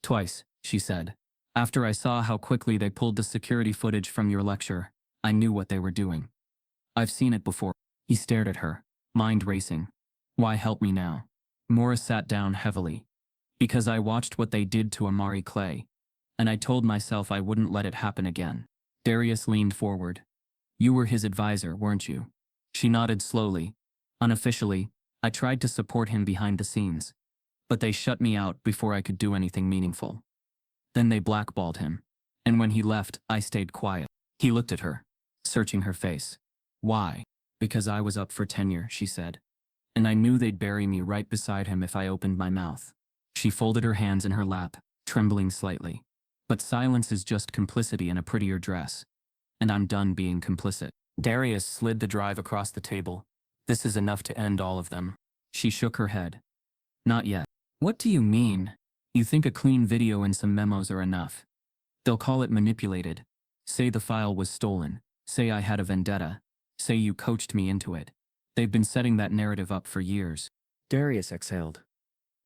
S1: Twice, she said. After I saw how quickly they pulled the security footage from your lecture, I knew what they were doing. I've seen it before. He stared at her, mind racing. Why help me now? Morris sat down heavily. Because I watched what they did to Amari Clay, and I told myself I wouldn't let it happen again. Darius leaned forward. You were his advisor, weren't you? She nodded slowly. Unofficially, I tried to support him behind the scenes, but they shut me out before I could do anything meaningful. Then they blackballed him, and when he left, I stayed quiet. He looked at her, searching her face. Why? Because I was up for tenure, she said. And I knew they'd bury me right beside him if I opened my mouth. She folded her hands in her lap, trembling slightly. But silence is just complicity in a prettier dress. And I'm done being complicit. Darius slid the drive across the table. This is enough to end all of them. She shook her head. Not yet. What do you mean? You think a clean video and some memos are enough? They'll call it manipulated. Say the file was stolen. Say I had a vendetta. Say you coached me into it. They've been setting that narrative up for years.
S2: Darius exhaled.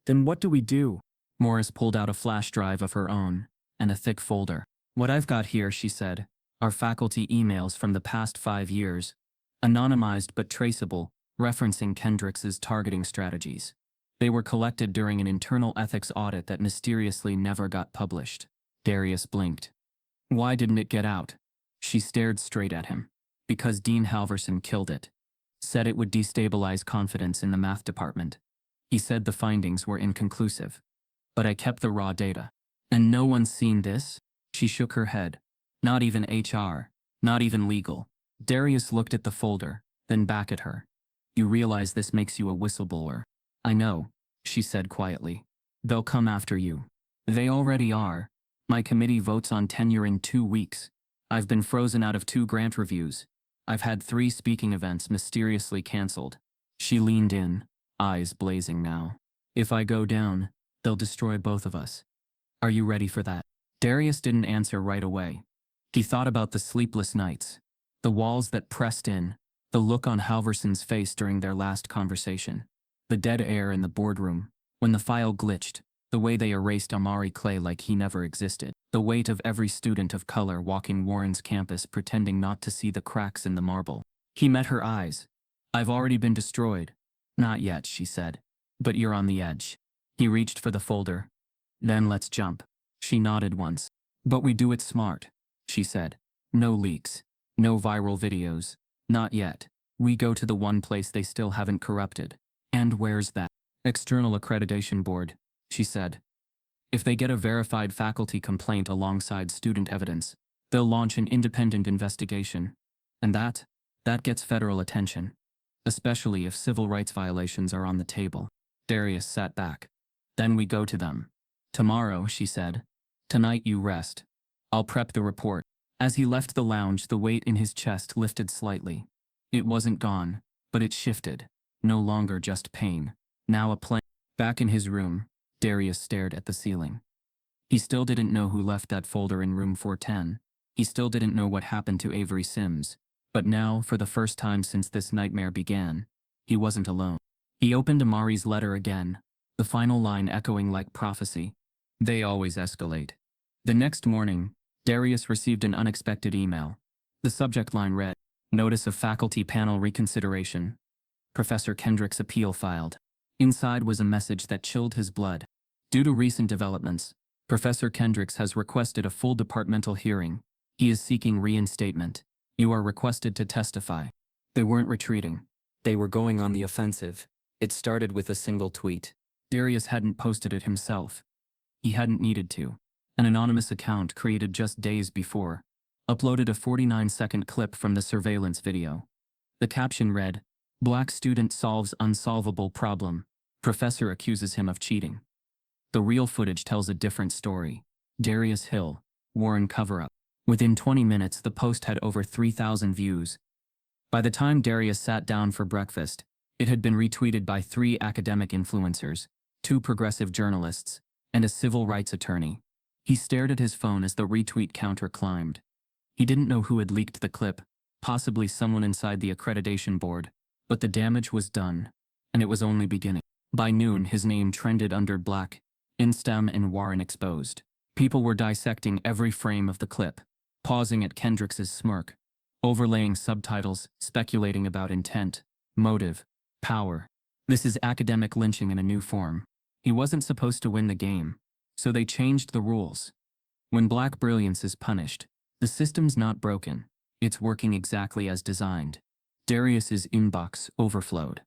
S2: Then what do we do?
S1: Morris pulled out a flash drive of her own and a thick folder. What I've got here, she said, are faculty emails from the past 5 years, anonymized but traceable, referencing Kendricks's targeting strategies. They were collected during an internal ethics audit that mysteriously never got published. Darius blinked. Why didn't it get out? She stared straight at him. Because Dean Halverson killed it. Said it would destabilize confidence in the math department. He said the findings were inconclusive. But I kept the raw data. And no one's seen this? She shook her head. Not even HR. Not even legal. Darius looked at the folder, then back at her. You realize this makes you a whistleblower. I know, she said quietly. They'll come after you. They already are. My committee votes on tenure in 2 weeks. I've been frozen out of 2 grant reviews. I've had 3 speaking events mysteriously canceled. She leaned in, eyes blazing now. If I go down, they'll destroy both of us. Are you ready for that? Darius didn't answer right away. He thought about the sleepless nights, the walls that pressed in, the look on Halverson's face during their last conversation, the dead air in the boardroom, when the file glitched, the way they erased Amari Clay like he never existed, the weight of every student of color walking Warren's campus pretending not to see the cracks in the marble. He met her eyes. I've already been destroyed. Not yet, she said. But you're on the edge. He reached for the folder. Then let's jump. She nodded once. But we do it smart, she said. No leaks. No viral videos. Not yet. We go to the one place they still haven't corrupted. And where's that? External accreditation board, she said. If they get a verified faculty complaint alongside student evidence, they'll launch an independent investigation. And that gets federal attention. Especially if civil rights violations are on the table. Darius sat back. Then we go to them. Tomorrow, she said. Tonight you rest. I'll prep the report. As he left the lounge, the weight in his chest lifted slightly. It wasn't gone, but it shifted. No longer just pain. Now a plane. Back in his room, Darius stared at the ceiling. He still didn't know who left that folder in room 410. He still didn't know what happened to Avery Sims. But now, for the first time since this nightmare began, he wasn't alone. He opened Amari's letter again, the final line echoing like prophecy. They always escalate. The next morning, Darius received an unexpected email. The subject line read, Notice of Faculty Panel Reconsideration. Professor Kendrick's appeal filed. Inside was a message that chilled his blood. Due to recent developments, Professor Kendricks has requested a full departmental hearing. He is seeking reinstatement. You are requested to testify. They weren't retreating. They were going on the offensive. It started with a single tweet. Darius hadn't posted it himself. He hadn't needed to. An anonymous account created just days before uploaded a 49-second clip from the surveillance video. The caption read, Black student solves unsolvable problem. Professor accuses him of cheating. The real footage tells a different story. Darius Hill, Warren cover-up. Within 20 minutes, the post had over 3,000 views. By the time Darius sat down for breakfast, it had been retweeted by 3 academic influencers, 2 progressive journalists, and a civil rights attorney. He stared at his phone as the retweet counter climbed. He didn't know who had leaked the clip, possibly someone inside the accreditation board, but the damage was done, and it was only beginning. By noon, his name trended under Black, Instem, and Warren exposed. People were dissecting every frame of the clip, pausing at Kendricks's smirk, overlaying subtitles, speculating about intent, motive, power. This is academic lynching in a new form. He wasn't supposed to win the game, so they changed the rules. When Black brilliance is punished, the system's not broken. It's working exactly as designed. Darius's inbox overflowed.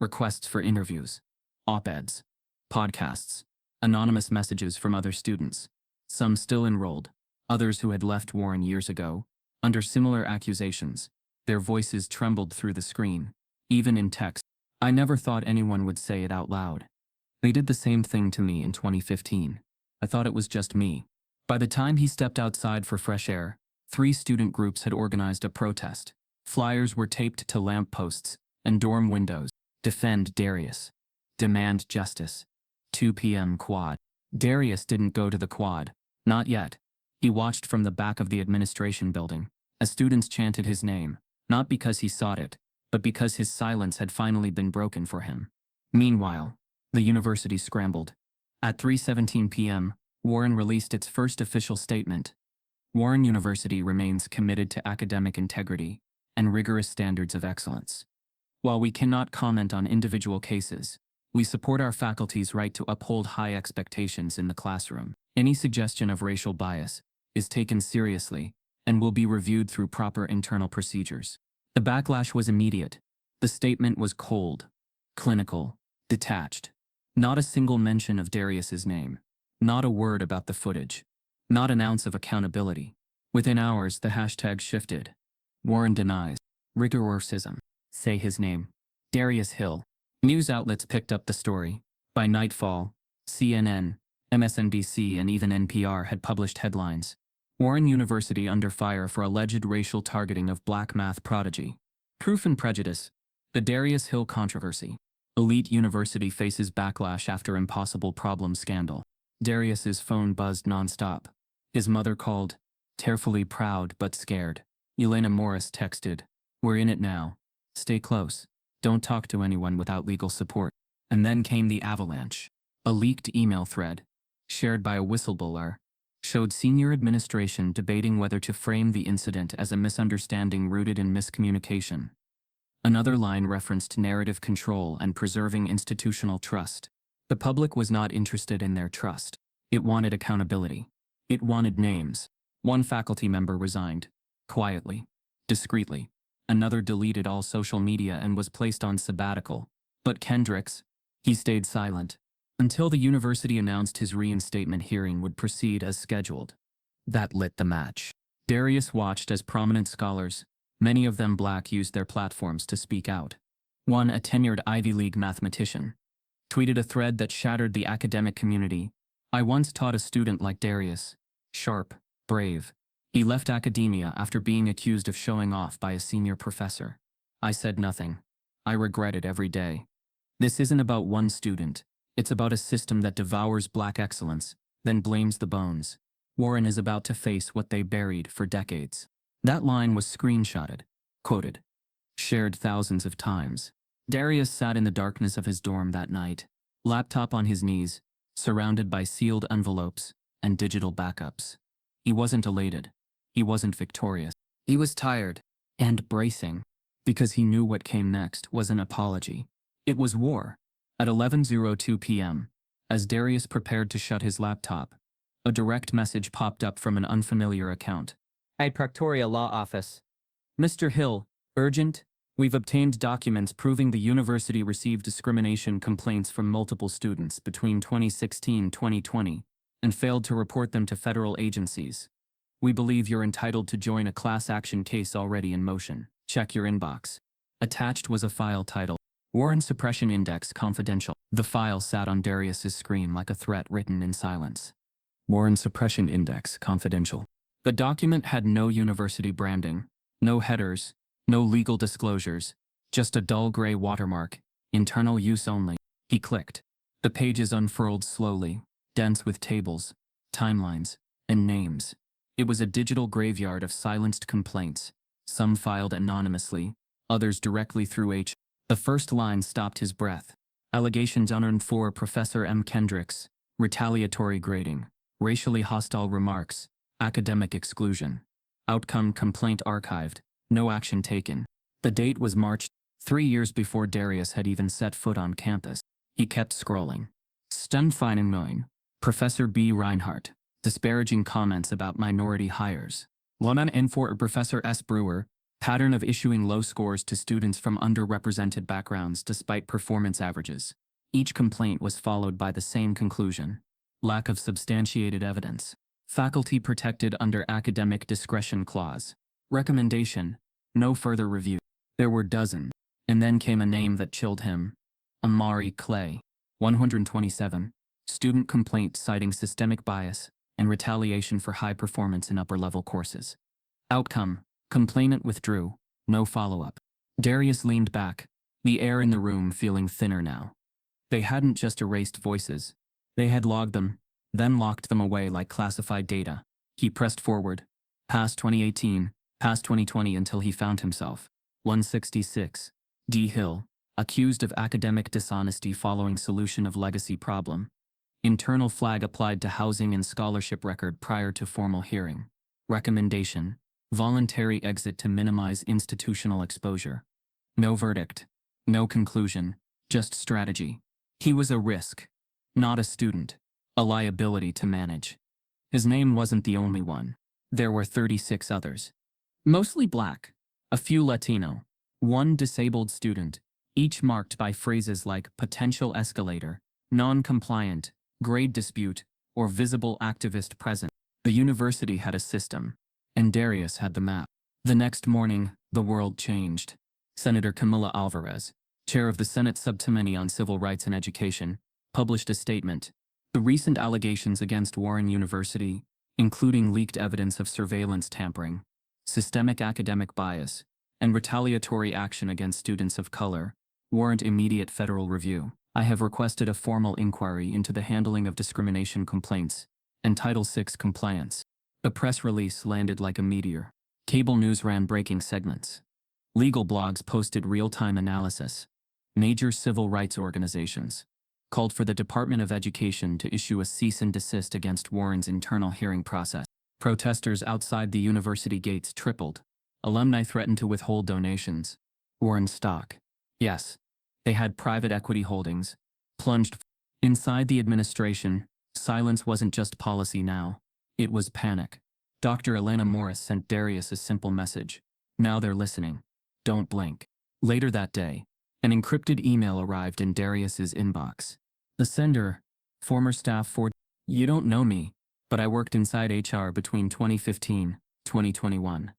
S1: Requests for interviews, op-eds, podcasts, anonymous messages from other students, some still enrolled, others who had left Warren years ago, under similar accusations. Their voices trembled through the screen, even in text. I never thought anyone would say it out loud. They did the same thing to me in 2015. I thought it was just me. By the time he stepped outside for fresh air, 3 student groups had organized a protest. Flyers were taped to lampposts and dorm windows. Defend Darius. Demand justice. 2 p.m. quad. Darius didn't go to the quad. Not yet. He watched from the back of the administration building as students chanted his name, not because he sought it, but because his silence had finally been broken for him. Meanwhile, the university scrambled. At 3:17 p.m., Warren released its first official statement. Warren University remains committed to academic integrity and rigorous standards of excellence. While we cannot comment on individual cases, we support our faculty's right to uphold high expectations in the classroom. Any suggestion of racial bias is taken seriously and will be reviewed through proper internal procedures. The backlash was immediate. The statement was cold, clinical, detached. Not a single mention of Darius's name. Not a word about the footage. Not an ounce of accountability. Within hours, the hashtag shifted. Warren denies. Rigorousism. Say his name. Darius Hill. News outlets picked up the story. By nightfall, CNN, MSNBC, and even NPR had published headlines. Warren University under fire for alleged racial targeting of black math prodigy. Proof and prejudice. The Darius Hill controversy. Elite university faces backlash after impossible problem scandal. Darius's phone buzzed nonstop. His mother called, tearfully proud but scared. Elena Morris texted, "We're in it now. Stay close. Don't talk to anyone without legal support." And then came the avalanche. A leaked email thread, shared by a whistleblower, showed senior administration debating whether to frame the incident as a misunderstanding rooted in miscommunication. Another line referenced narrative control and preserving institutional trust. The public was not interested in their trust. It wanted accountability. It wanted names. One faculty member resigned, quietly, discreetly. Another deleted all social media and was placed on sabbatical. But Kendricks, he stayed silent, until the university announced his reinstatement hearing would proceed as scheduled. That lit the match. Darius watched as prominent scholars, many of them black, used their platforms to speak out. One, a tenured Ivy League mathematician, tweeted a thread that shattered the academic community. "I once taught a student like Darius. Sharp, brave. He left academia after being accused of showing off by a senior professor. I said nothing. I regret it every day." This isn't about one student. It's about a system that devours black excellence, then blames the bones. Warren is about to face what they buried for decades. That line was screenshotted, quoted, shared thousands of times. Darius sat in the darkness of his dorm that night, laptop on his knees, surrounded by sealed envelopes and digital backups. He wasn't elated. He wasn't victorious. He was tired and bracing, because he knew what came next was an apology. It was war. At 11:02 p.m., as Darius prepared to shut his laptop, a direct message popped up from an unfamiliar account. Proctoria Law Office. "Mr. Hill, urgent. We've obtained documents proving the university received discrimination complaints from multiple students between 2016-2020 and failed to report them to federal agencies. We believe you're entitled to join a class action case already in motion. Check your inbox." Attached was a file titled, Warren Suppression Index Confidential. The file sat on Darius's screen like a threat written in silence. Warren Suppression Index Confidential. The document had no university branding, no headers, no legal disclosures, just a dull gray watermark, internal use only. He clicked. The pages unfurled slowly, dense with tables, timelines, and names. It was a digital graveyard of silenced complaints, some filed anonymously, others directly through H. The first line stopped his breath. Allegations unearned for Professor M. Kendricks, retaliatory grading, racially hostile remarks, academic exclusion. Outcome: complaint archived, no action taken. The date was March, 3 years before Darius had even set foot on campus. He kept scrolling. Stunfeinenmoin. Professor B. Reinhardt. Disparaging comments about minority hires. Lonan N for Professor S. Brewer. Pattern of issuing low scores to students from underrepresented backgrounds despite performance averages. Each complaint was followed by the same conclusion. Lack of substantiated evidence. Faculty protected under academic discretion clause. Recommendation: no further review. There were dozens. And then came a name that chilled him. Amari Clay. 127. Student complaint citing systemic bias and retaliation for high performance in upper-level courses. Outcome: complainant withdrew. No follow-up. Darius leaned back, the air in the room feeling thinner now. They hadn't just erased voices. They had logged them, then locked them away like classified data. He pressed forward, past 2018, past 2020 until he found himself. 166. D. Hill, accused of academic dishonesty following solution of legacy problem. Internal flag applied to housing and scholarship record prior to formal hearing. Recommendation: voluntary exit to minimize institutional exposure. No verdict. No conclusion. Just strategy. He was a risk. Not a student. A liability to manage. His name wasn't the only one. There were 36 others. Mostly black. A few Latino. One disabled student, each marked by phrases like potential escalator, non-compliant, grade dispute, or visible activist present. The university had a system, and Darius had the map. The next morning, the world changed. Senator Camila Alvarez, chair of the Senate Subcommittee on Civil Rights and Education, published a statement. The recent allegations against Warren University, including leaked evidence of surveillance tampering, systemic academic bias, and retaliatory action against students of color, warrant immediate federal review. I have requested a formal inquiry into the handling of discrimination complaints and Title VI compliance. The press release landed like a meteor. Cable news ran breaking segments. Legal blogs posted real-time analysis. Major civil rights organizations called for the Department of Education to issue a cease and desist against Warren's internal hearing process. Protesters outside the university gates tripled. Alumni threatened to withhold donations. Warren stock. Yes, they had private equity holdings. Plunged. Inside the administration, silence wasn't just policy now. It was panic. Dr. Elena Morris sent Darius a simple message. Now they're listening. Don't blink. Later that day, an encrypted email arrived in Darius's inbox. The sender, former staff for, you don't know me, but I worked inside HR between 2015, 2021.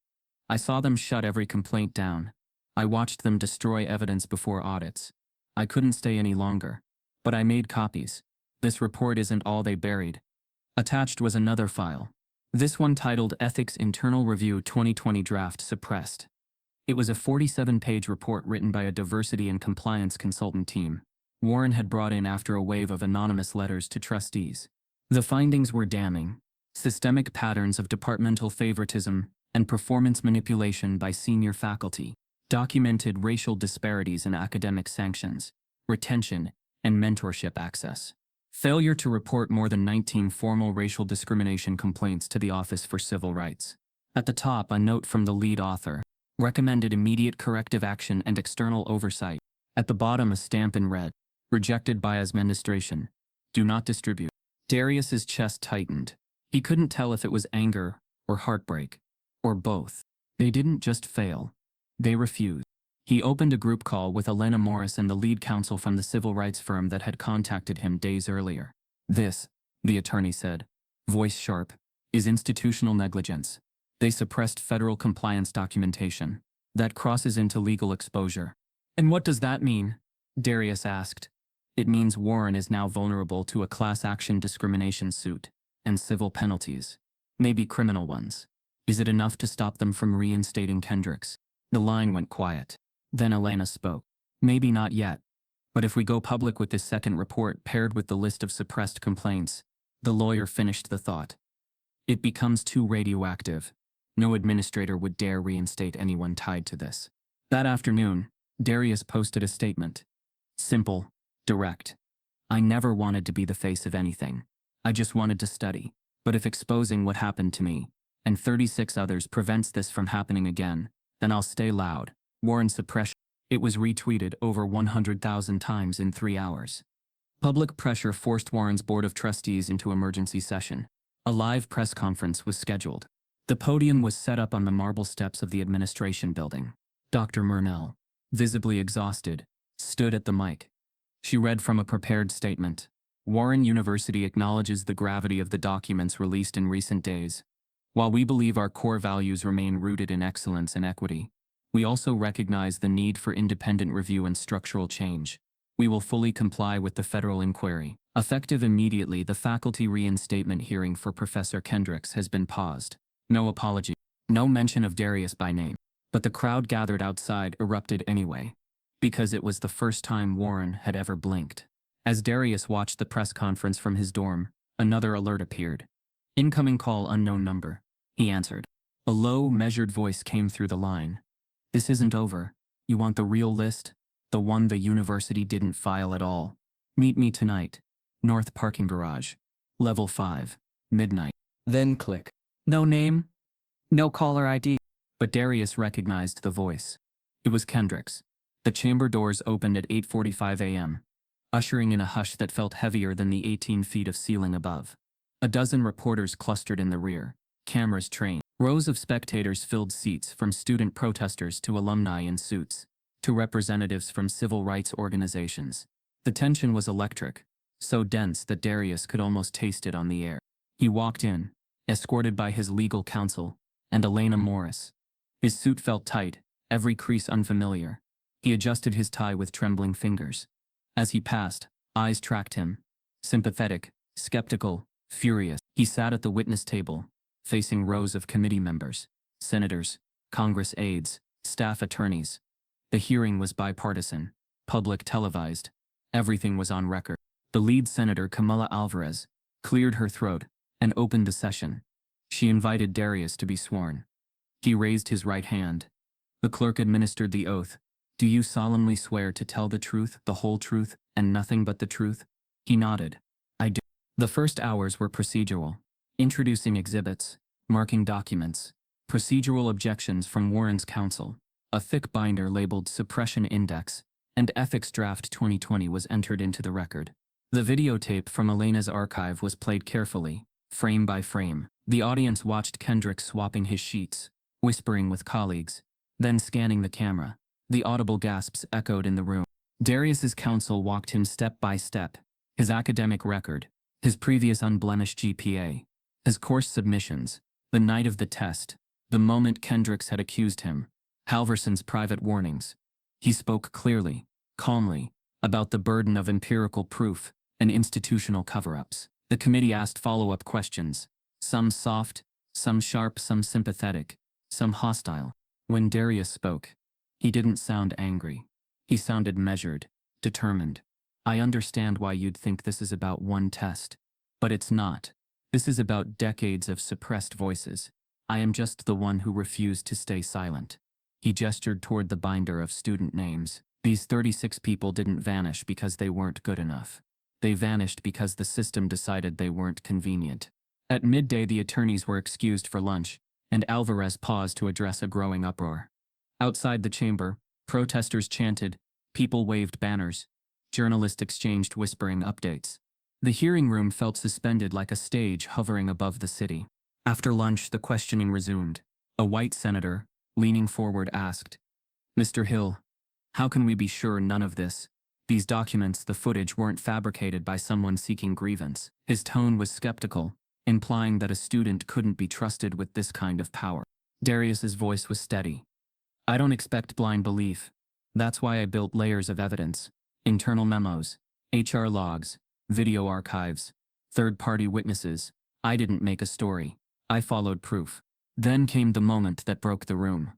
S1: I saw them shut every complaint down. I watched them destroy evidence before audits. I couldn't stay any longer. But I made copies. This report isn't all they buried. Attached was another file. This one titled Ethics Internal Review 2020 Draft Suppressed. It was a 47-page report written by a diversity and compliance consultant team Warren had brought in after a wave of anonymous letters to trustees. The findings were damning. Systemic patterns of departmental favoritism and performance manipulation by senior faculty, documented racial disparities in academic sanctions, retention, and mentorship access. Failure to report more than 19 formal racial discrimination complaints to the Office for Civil Rights. At the top, a note from the lead author. Recommended immediate corrective action and external oversight. At the bottom, a stamp in red. Rejected by administration. Do not distribute. Darius's chest tightened. He couldn't tell if it was anger or heartbreak, or both. They didn't just fail. They refused. He opened a group call with Elena Morris and the lead counsel from the civil rights firm that had contacted him days earlier. This, the attorney said, voice sharp, is institutional negligence. They suppressed federal compliance documentation. That crosses into legal exposure. And what does that mean? Darius asked. It means Warren is now vulnerable to a class action discrimination suit and civil penalties, maybe criminal ones. Is it enough to stop them from reinstating Kendricks? The line went quiet. Then Elena spoke. Maybe not yet. But if we go public with this second report paired with the list of suppressed complaints, the lawyer finished the thought. It becomes too radioactive. No administrator would dare reinstate anyone tied to this. That afternoon, Darius posted a statement. Simple, direct. I never wanted to be the face of anything. I just wanted to study. But if exposing what happened to me, and 36 others prevents this from happening again, then I'll stay loud. Warren suppression. It was retweeted over 100,000 times in 3 hours. Public pressure forced Warren's Board of Trustees into emergency session. A live press conference was scheduled. The podium was set up on the marble steps of the administration building. Dr. Murnell, visibly exhausted, stood at the mic. She read from a prepared statement. Warren University acknowledges the gravity of the documents released in recent days. While we believe our core values remain rooted in excellence and equity, we also recognize the need for independent review and structural change. We will fully comply with the federal inquiry. Effective immediately, the faculty reinstatement hearing for Professor Kendricks has been paused. No apology. No mention of Darius by name. But the crowd gathered outside erupted anyway, because it was the first time Warren had ever blinked. As Darius watched the press conference from his dorm, another alert appeared. Incoming call unknown number. He answered. A low, measured voice came through the line. This isn't over. You want the real list? The one the university didn't file at all. Meet me tonight. North Parking Garage. Level 5. Midnight.
S3: Then click.
S4: No name, no caller ID.
S1: But Darius recognized the voice. It was Kendrick's. The chamber doors opened at 8:45 a.m., ushering in a hush that felt heavier than the 18 feet of ceiling above. A dozen reporters clustered in the rear, cameras trained. Rows of spectators filled seats, from student protesters to alumni in suits, to representatives from civil rights organizations. The tension was electric, so dense that Darius could almost taste it on the air. He walked in, escorted by his legal counsel, and Elena Morris. His suit felt tight, every crease unfamiliar. He adjusted his tie with trembling fingers. As he passed, eyes tracked him. Sympathetic, skeptical, furious. He sat at the witness table, facing rows of committee members, senators, Congress aides, staff attorneys. The hearing was bipartisan, public televised. Everything was on record. The lead senator, Kamala Alvarez, cleared her throat and opened the session. She invited Darius to be sworn. He raised his right hand. The clerk administered the oath. Do you solemnly swear to tell the truth, the whole truth, and nothing but the truth? He nodded. I do. The first hours were procedural. Introducing exhibits, marking documents, procedural objections from Warren's counsel, a thick binder labeled Suppression Index, and Ethics Draft 2020 was entered into the record. The videotape from Elena's archive was played carefully, frame by frame. The audience watched Kendrick swapping his sheets, whispering with colleagues, then scanning the camera. The audible gasps echoed in the room. Darius's counsel walked him step by step, his academic record, his previous unblemished GPA, his course submissions, the night of the test, the moment Kendricks had accused him, Halverson's private warnings. He spoke clearly, calmly, about the burden of empirical proof and institutional cover-ups. The committee asked follow-up questions, some soft, some sharp, some sympathetic, some hostile. When Darius spoke, he didn't sound angry. He sounded measured, determined. I understand why you'd think this is about one test, but it's not. This is about decades of suppressed voices. I am just the one who refused to stay silent. He gestured toward the binder of student names. These 36 people didn't vanish because they weren't good enough. They vanished because the system decided they weren't convenient. At midday, the attorneys were excused for lunch, and Alvarez paused to address a growing uproar. Outside the chamber, protesters chanted, people waved banners, journalists exchanged whispering updates. The hearing room felt suspended like a stage hovering above the city. After lunch, the questioning resumed. A white senator, leaning forward, asked, Mr. Hill, how can we be sure none of this, these documents, the footage, weren't fabricated by someone seeking grievance? His tone was skeptical, implying that a student couldn't be trusted with this kind of power. Darius's voice was steady. I don't expect blind belief. That's why I built layers of evidence, internal memos, HR logs, video archives, third-party witnesses. I didn't make a story. I followed proof. Then came the moment that broke the room.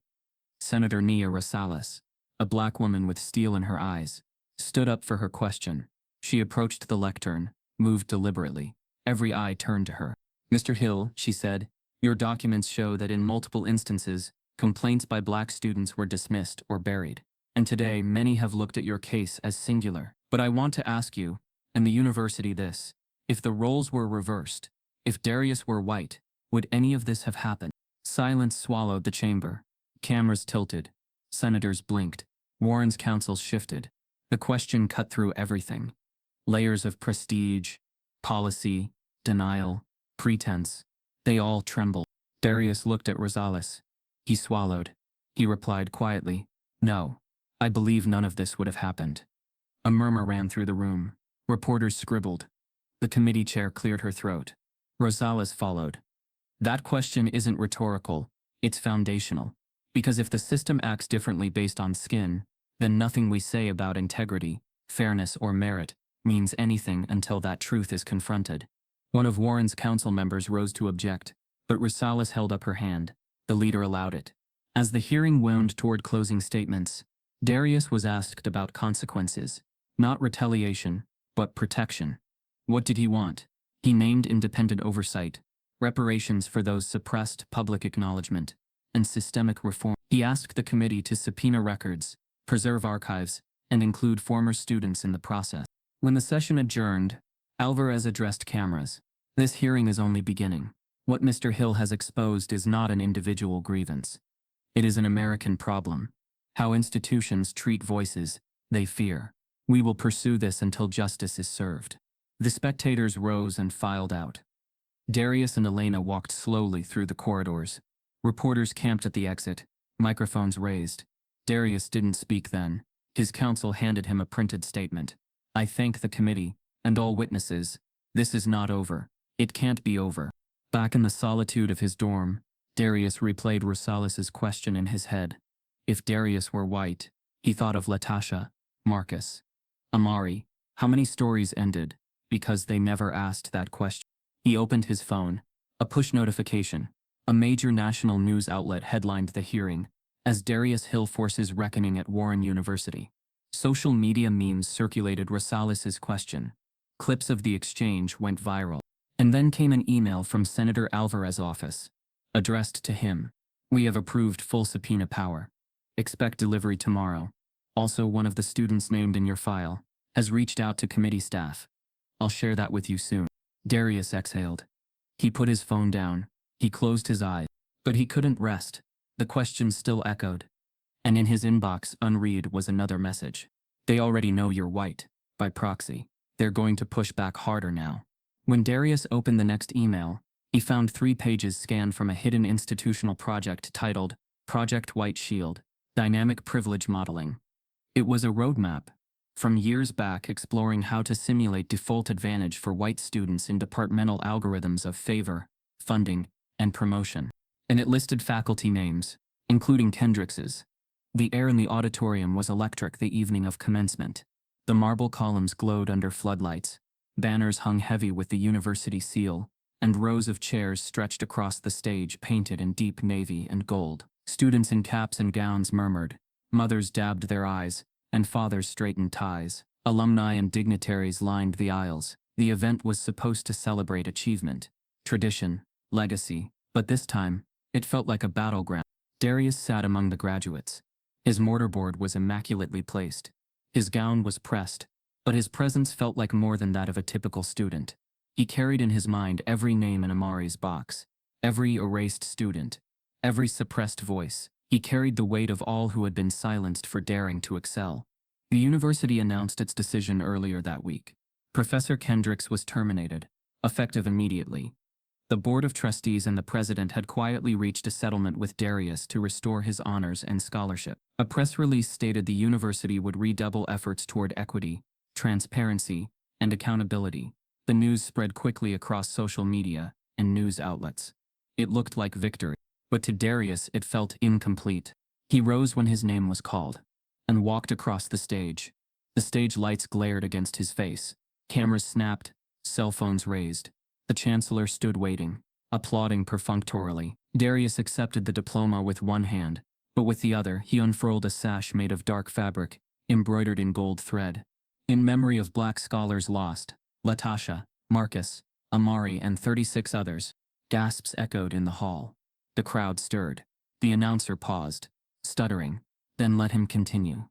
S1: Senator Nia Rosales, a black woman with steel in her eyes, stood up for her question. She approached the lectern, moved deliberately. Every eye turned to her. Mr. Hill, she said, your documents show that in multiple instances, complaints by black students were dismissed or buried. And today, many have looked at your case as singular. But I want to ask you, and the university, this. If the roles were reversed, if Darius were white, would any of this have happened? Silence swallowed the chamber. Cameras tilted. Senators blinked. Warren's counsel shifted. The question cut through everything. Layers of prestige, policy, denial, pretense. They all trembled. Darius looked at Rosales. He swallowed. He replied quietly, no, I believe none of this would have happened. A murmur ran through the room. Reporters scribbled. The committee chair cleared her throat. Rosales followed. That question isn't rhetorical, it's foundational. Because if the system acts differently based on skin, then nothing we say about integrity, fairness, or merit means anything until that truth is confronted. One of Warren's council members rose to object, but Rosales held up her hand. The leader allowed it. As the hearing wound toward closing statements, Darius was asked about consequences, not retaliation, but protection. What did he want? He named independent oversight, reparations for those suppressed, public acknowledgement, and systemic reform. He asked the committee to subpoena records, preserve archives, and include former students in the process. When the session adjourned, Alvarez addressed cameras. This hearing is only beginning. What Mr. Hill has exposed is not an individual grievance. It is an American problem. How institutions treat voices they fear. We will pursue this until justice is served. The spectators rose and filed out. Darius and Elena walked slowly through the corridors. Reporters camped at the exit, microphones raised. Darius didn't speak then. His counsel handed him a printed statement. I thank the committee, and all witnesses. This is not over. It can't be over. Back in the solitude of his dorm, Darius replayed Rosales' question in his head. If Darius were white, he thought of Latasha, Marcus, Amari. How many stories ended because they never asked that question? He opened his phone. A push notification. A major national news outlet headlined the hearing, as Darius Hill forces reckoning at Warren University. Social media memes circulated Rosales' question. Clips of the exchange went viral. And then came an email from Senator Alvarez's office, addressed to him. We have approved full subpoena power. Expect delivery tomorrow. Also, one of the students named in your file has reached out to committee staff. I'll share that with you soon. Darius exhaled. He put his phone down. He closed his eyes. But he couldn't rest. The question still echoed. And in his inbox, unread, was another message. They already know you're white, by proxy. They're going to push back harder now. When Darius opened the next email, he found 3 pages scanned from a hidden institutional project titled Project White Shield, Dynamic Privilege Modeling. It was a roadmap from years back exploring how to simulate default advantage for white students in departmental algorithms of favor, funding, and promotion. And it listed faculty names, including Kendricks's. The air in the auditorium was electric the evening of commencement. The marble columns glowed under floodlights. Banners hung heavy with the university seal, and rows of chairs stretched across the stage painted in deep navy and gold. Students in caps and gowns murmured. Mothers dabbed their eyes, and fathers straightened ties. Alumni and dignitaries lined the aisles. The event was supposed to celebrate achievement, tradition, legacy, but this time, it felt like a battleground. Darius sat among the graduates. His mortarboard was immaculately placed. His gown was pressed, but his presence felt like more than that of a typical student. He carried in his mind every name in Amari's box, every erased student, every suppressed voice. He carried the weight of all who had been silenced for daring to excel. The university announced its decision earlier that week. Professor Kendricks was terminated, effective immediately. The Board of Trustees and the president had quietly reached a settlement with Darius to restore his honors and scholarship. A press release stated the university would redouble efforts toward equity, transparency, and accountability. The news spread quickly across social media and news outlets. It looked like victory, but to Darius it felt incomplete. He rose when his name was called and walked across the stage. The stage lights glared against his face. Cameras snapped, cell phones raised. The chancellor stood waiting, applauding perfunctorily. Darius accepted the diploma with one hand, but with the other he unfurled a sash made of dark fabric, embroidered in gold thread. In memory of black scholars lost, Latasha, Marcus, Amari, and 36 others. Gasps echoed in the hall. The crowd stirred. The announcer paused, stuttering, then let him continue.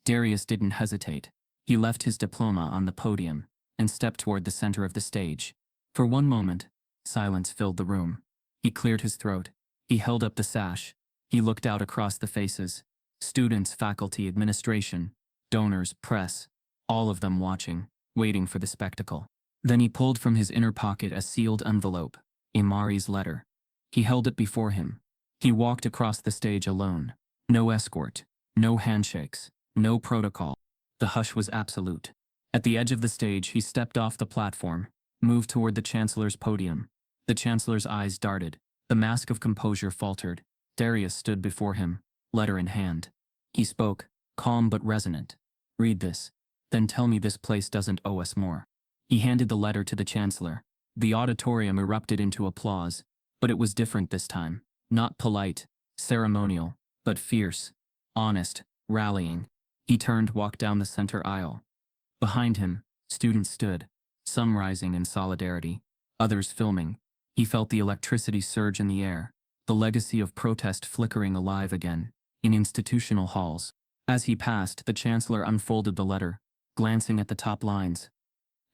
S1: Darius didn't hesitate. He left his diploma on the podium and stepped toward the center of the stage. For one moment, silence filled the room. He cleared his throat. He held up the sash. He looked out across the faces. Students, faculty, administration, donors, press, all of them watching, waiting for the spectacle. Then he pulled from his inner pocket a sealed envelope, Amari's letter. He held it before him. He walked across the stage alone. No escort, no handshakes, no protocol. The hush was absolute. At the edge of the stage, he stepped off the platform, moved toward the chancellor's podium. The chancellor's eyes darted. The mask of composure faltered. Darius stood before him, letter in hand. He spoke, calm but resonant. Read this. Then tell me this place doesn't owe us more. He handed the letter to the chancellor. The auditorium erupted into applause, but it was different this time. Not polite, ceremonial, but fierce, honest, rallying. He turned, walked down the center aisle. Behind him, students stood, some rising in solidarity, others filming. He felt the electricity surge in the air, the legacy of protest flickering alive again, in institutional halls. As he passed, the chancellor unfolded the letter, glancing at the top lines.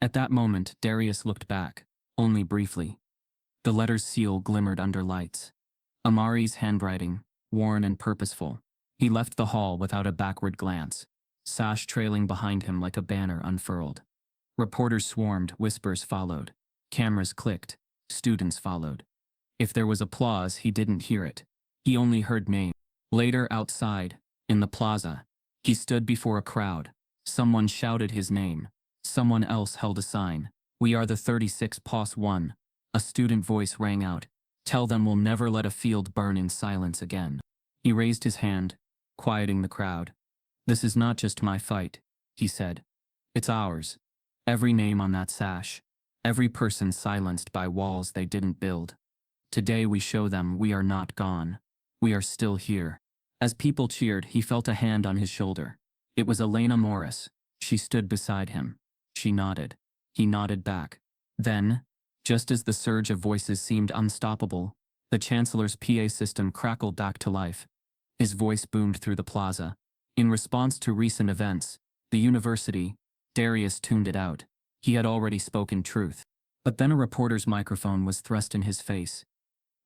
S1: At that moment, Darius looked back, only briefly. The letter's seal glimmered under lights. Amari's handwriting, worn and purposeful. He left the hall without a backward glance, sash trailing behind him like a banner unfurled. Reporters swarmed, whispers followed. Cameras clicked, students followed. If there was applause, he didn't hear it. He only heard name. Later, outside, in the plaza, he stood before a crowd. Someone shouted his name. Someone else held a sign. "We are the 36 POS 1. A student voice rang out. "Tell them we'll never let a field burn in silence again." He raised his hand, quieting the crowd. "This is not just my fight," he said. "It's ours. Every name on that sash. Every person silenced by walls they didn't build. Today we show them we are not gone. We are still here." As people cheered, he felt a hand on his shoulder. It was Elena Morris. She stood beside him. She nodded. He nodded back. Then, just as the surge of voices seemed unstoppable, the chancellor's PA system crackled back to life. His voice boomed through the plaza. In response to recent events, the university, Darius tuned it out. He had already spoken truth. But then a reporter's microphone was thrust in his face.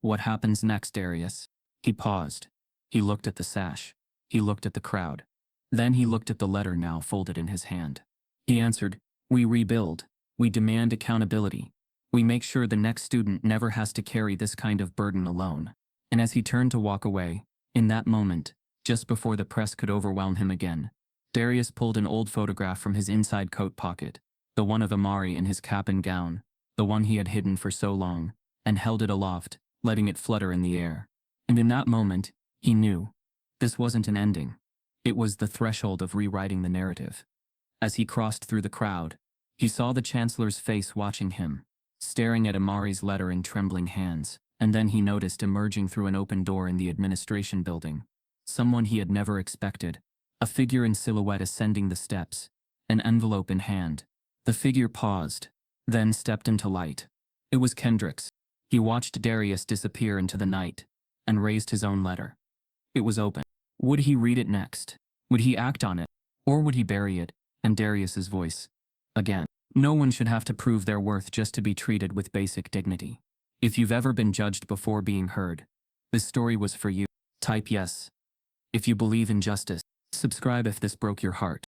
S1: "What happens next, Darius?" He paused. He looked at the sash. He looked at the crowd. Then he looked at the letter now folded in his hand. He answered, "We rebuild. We demand accountability. We make sure the next student never has to carry this kind of burden alone." And as he turned to walk away, in that moment, just before the press could overwhelm him again, Darius pulled an old photograph from his inside coat pocket, the one of Amari in his cap and gown, the one he had hidden for so long, and held it aloft, letting it flutter in the air. And in that moment, he knew. This wasn't an ending. It was the threshold of rewriting the narrative. As he crossed through the crowd, he saw the chancellor's face watching him, staring at Amari's letter in trembling hands, and then he noticed emerging through an open door in the administration building. Someone he had never expected, a figure in silhouette ascending the steps, an envelope in hand. The figure paused, then stepped into light. It was Kendricks. He watched Darius disappear into the night, and raised his own letter. It was open. Would he read it next? Would he act on it? Or would he bury it? And Darius's voice. Again. No one should have to prove their worth just to be treated with basic dignity. If you've ever been judged before being heard, this story was for you. Type yes. If you believe in justice, subscribe if this broke your heart.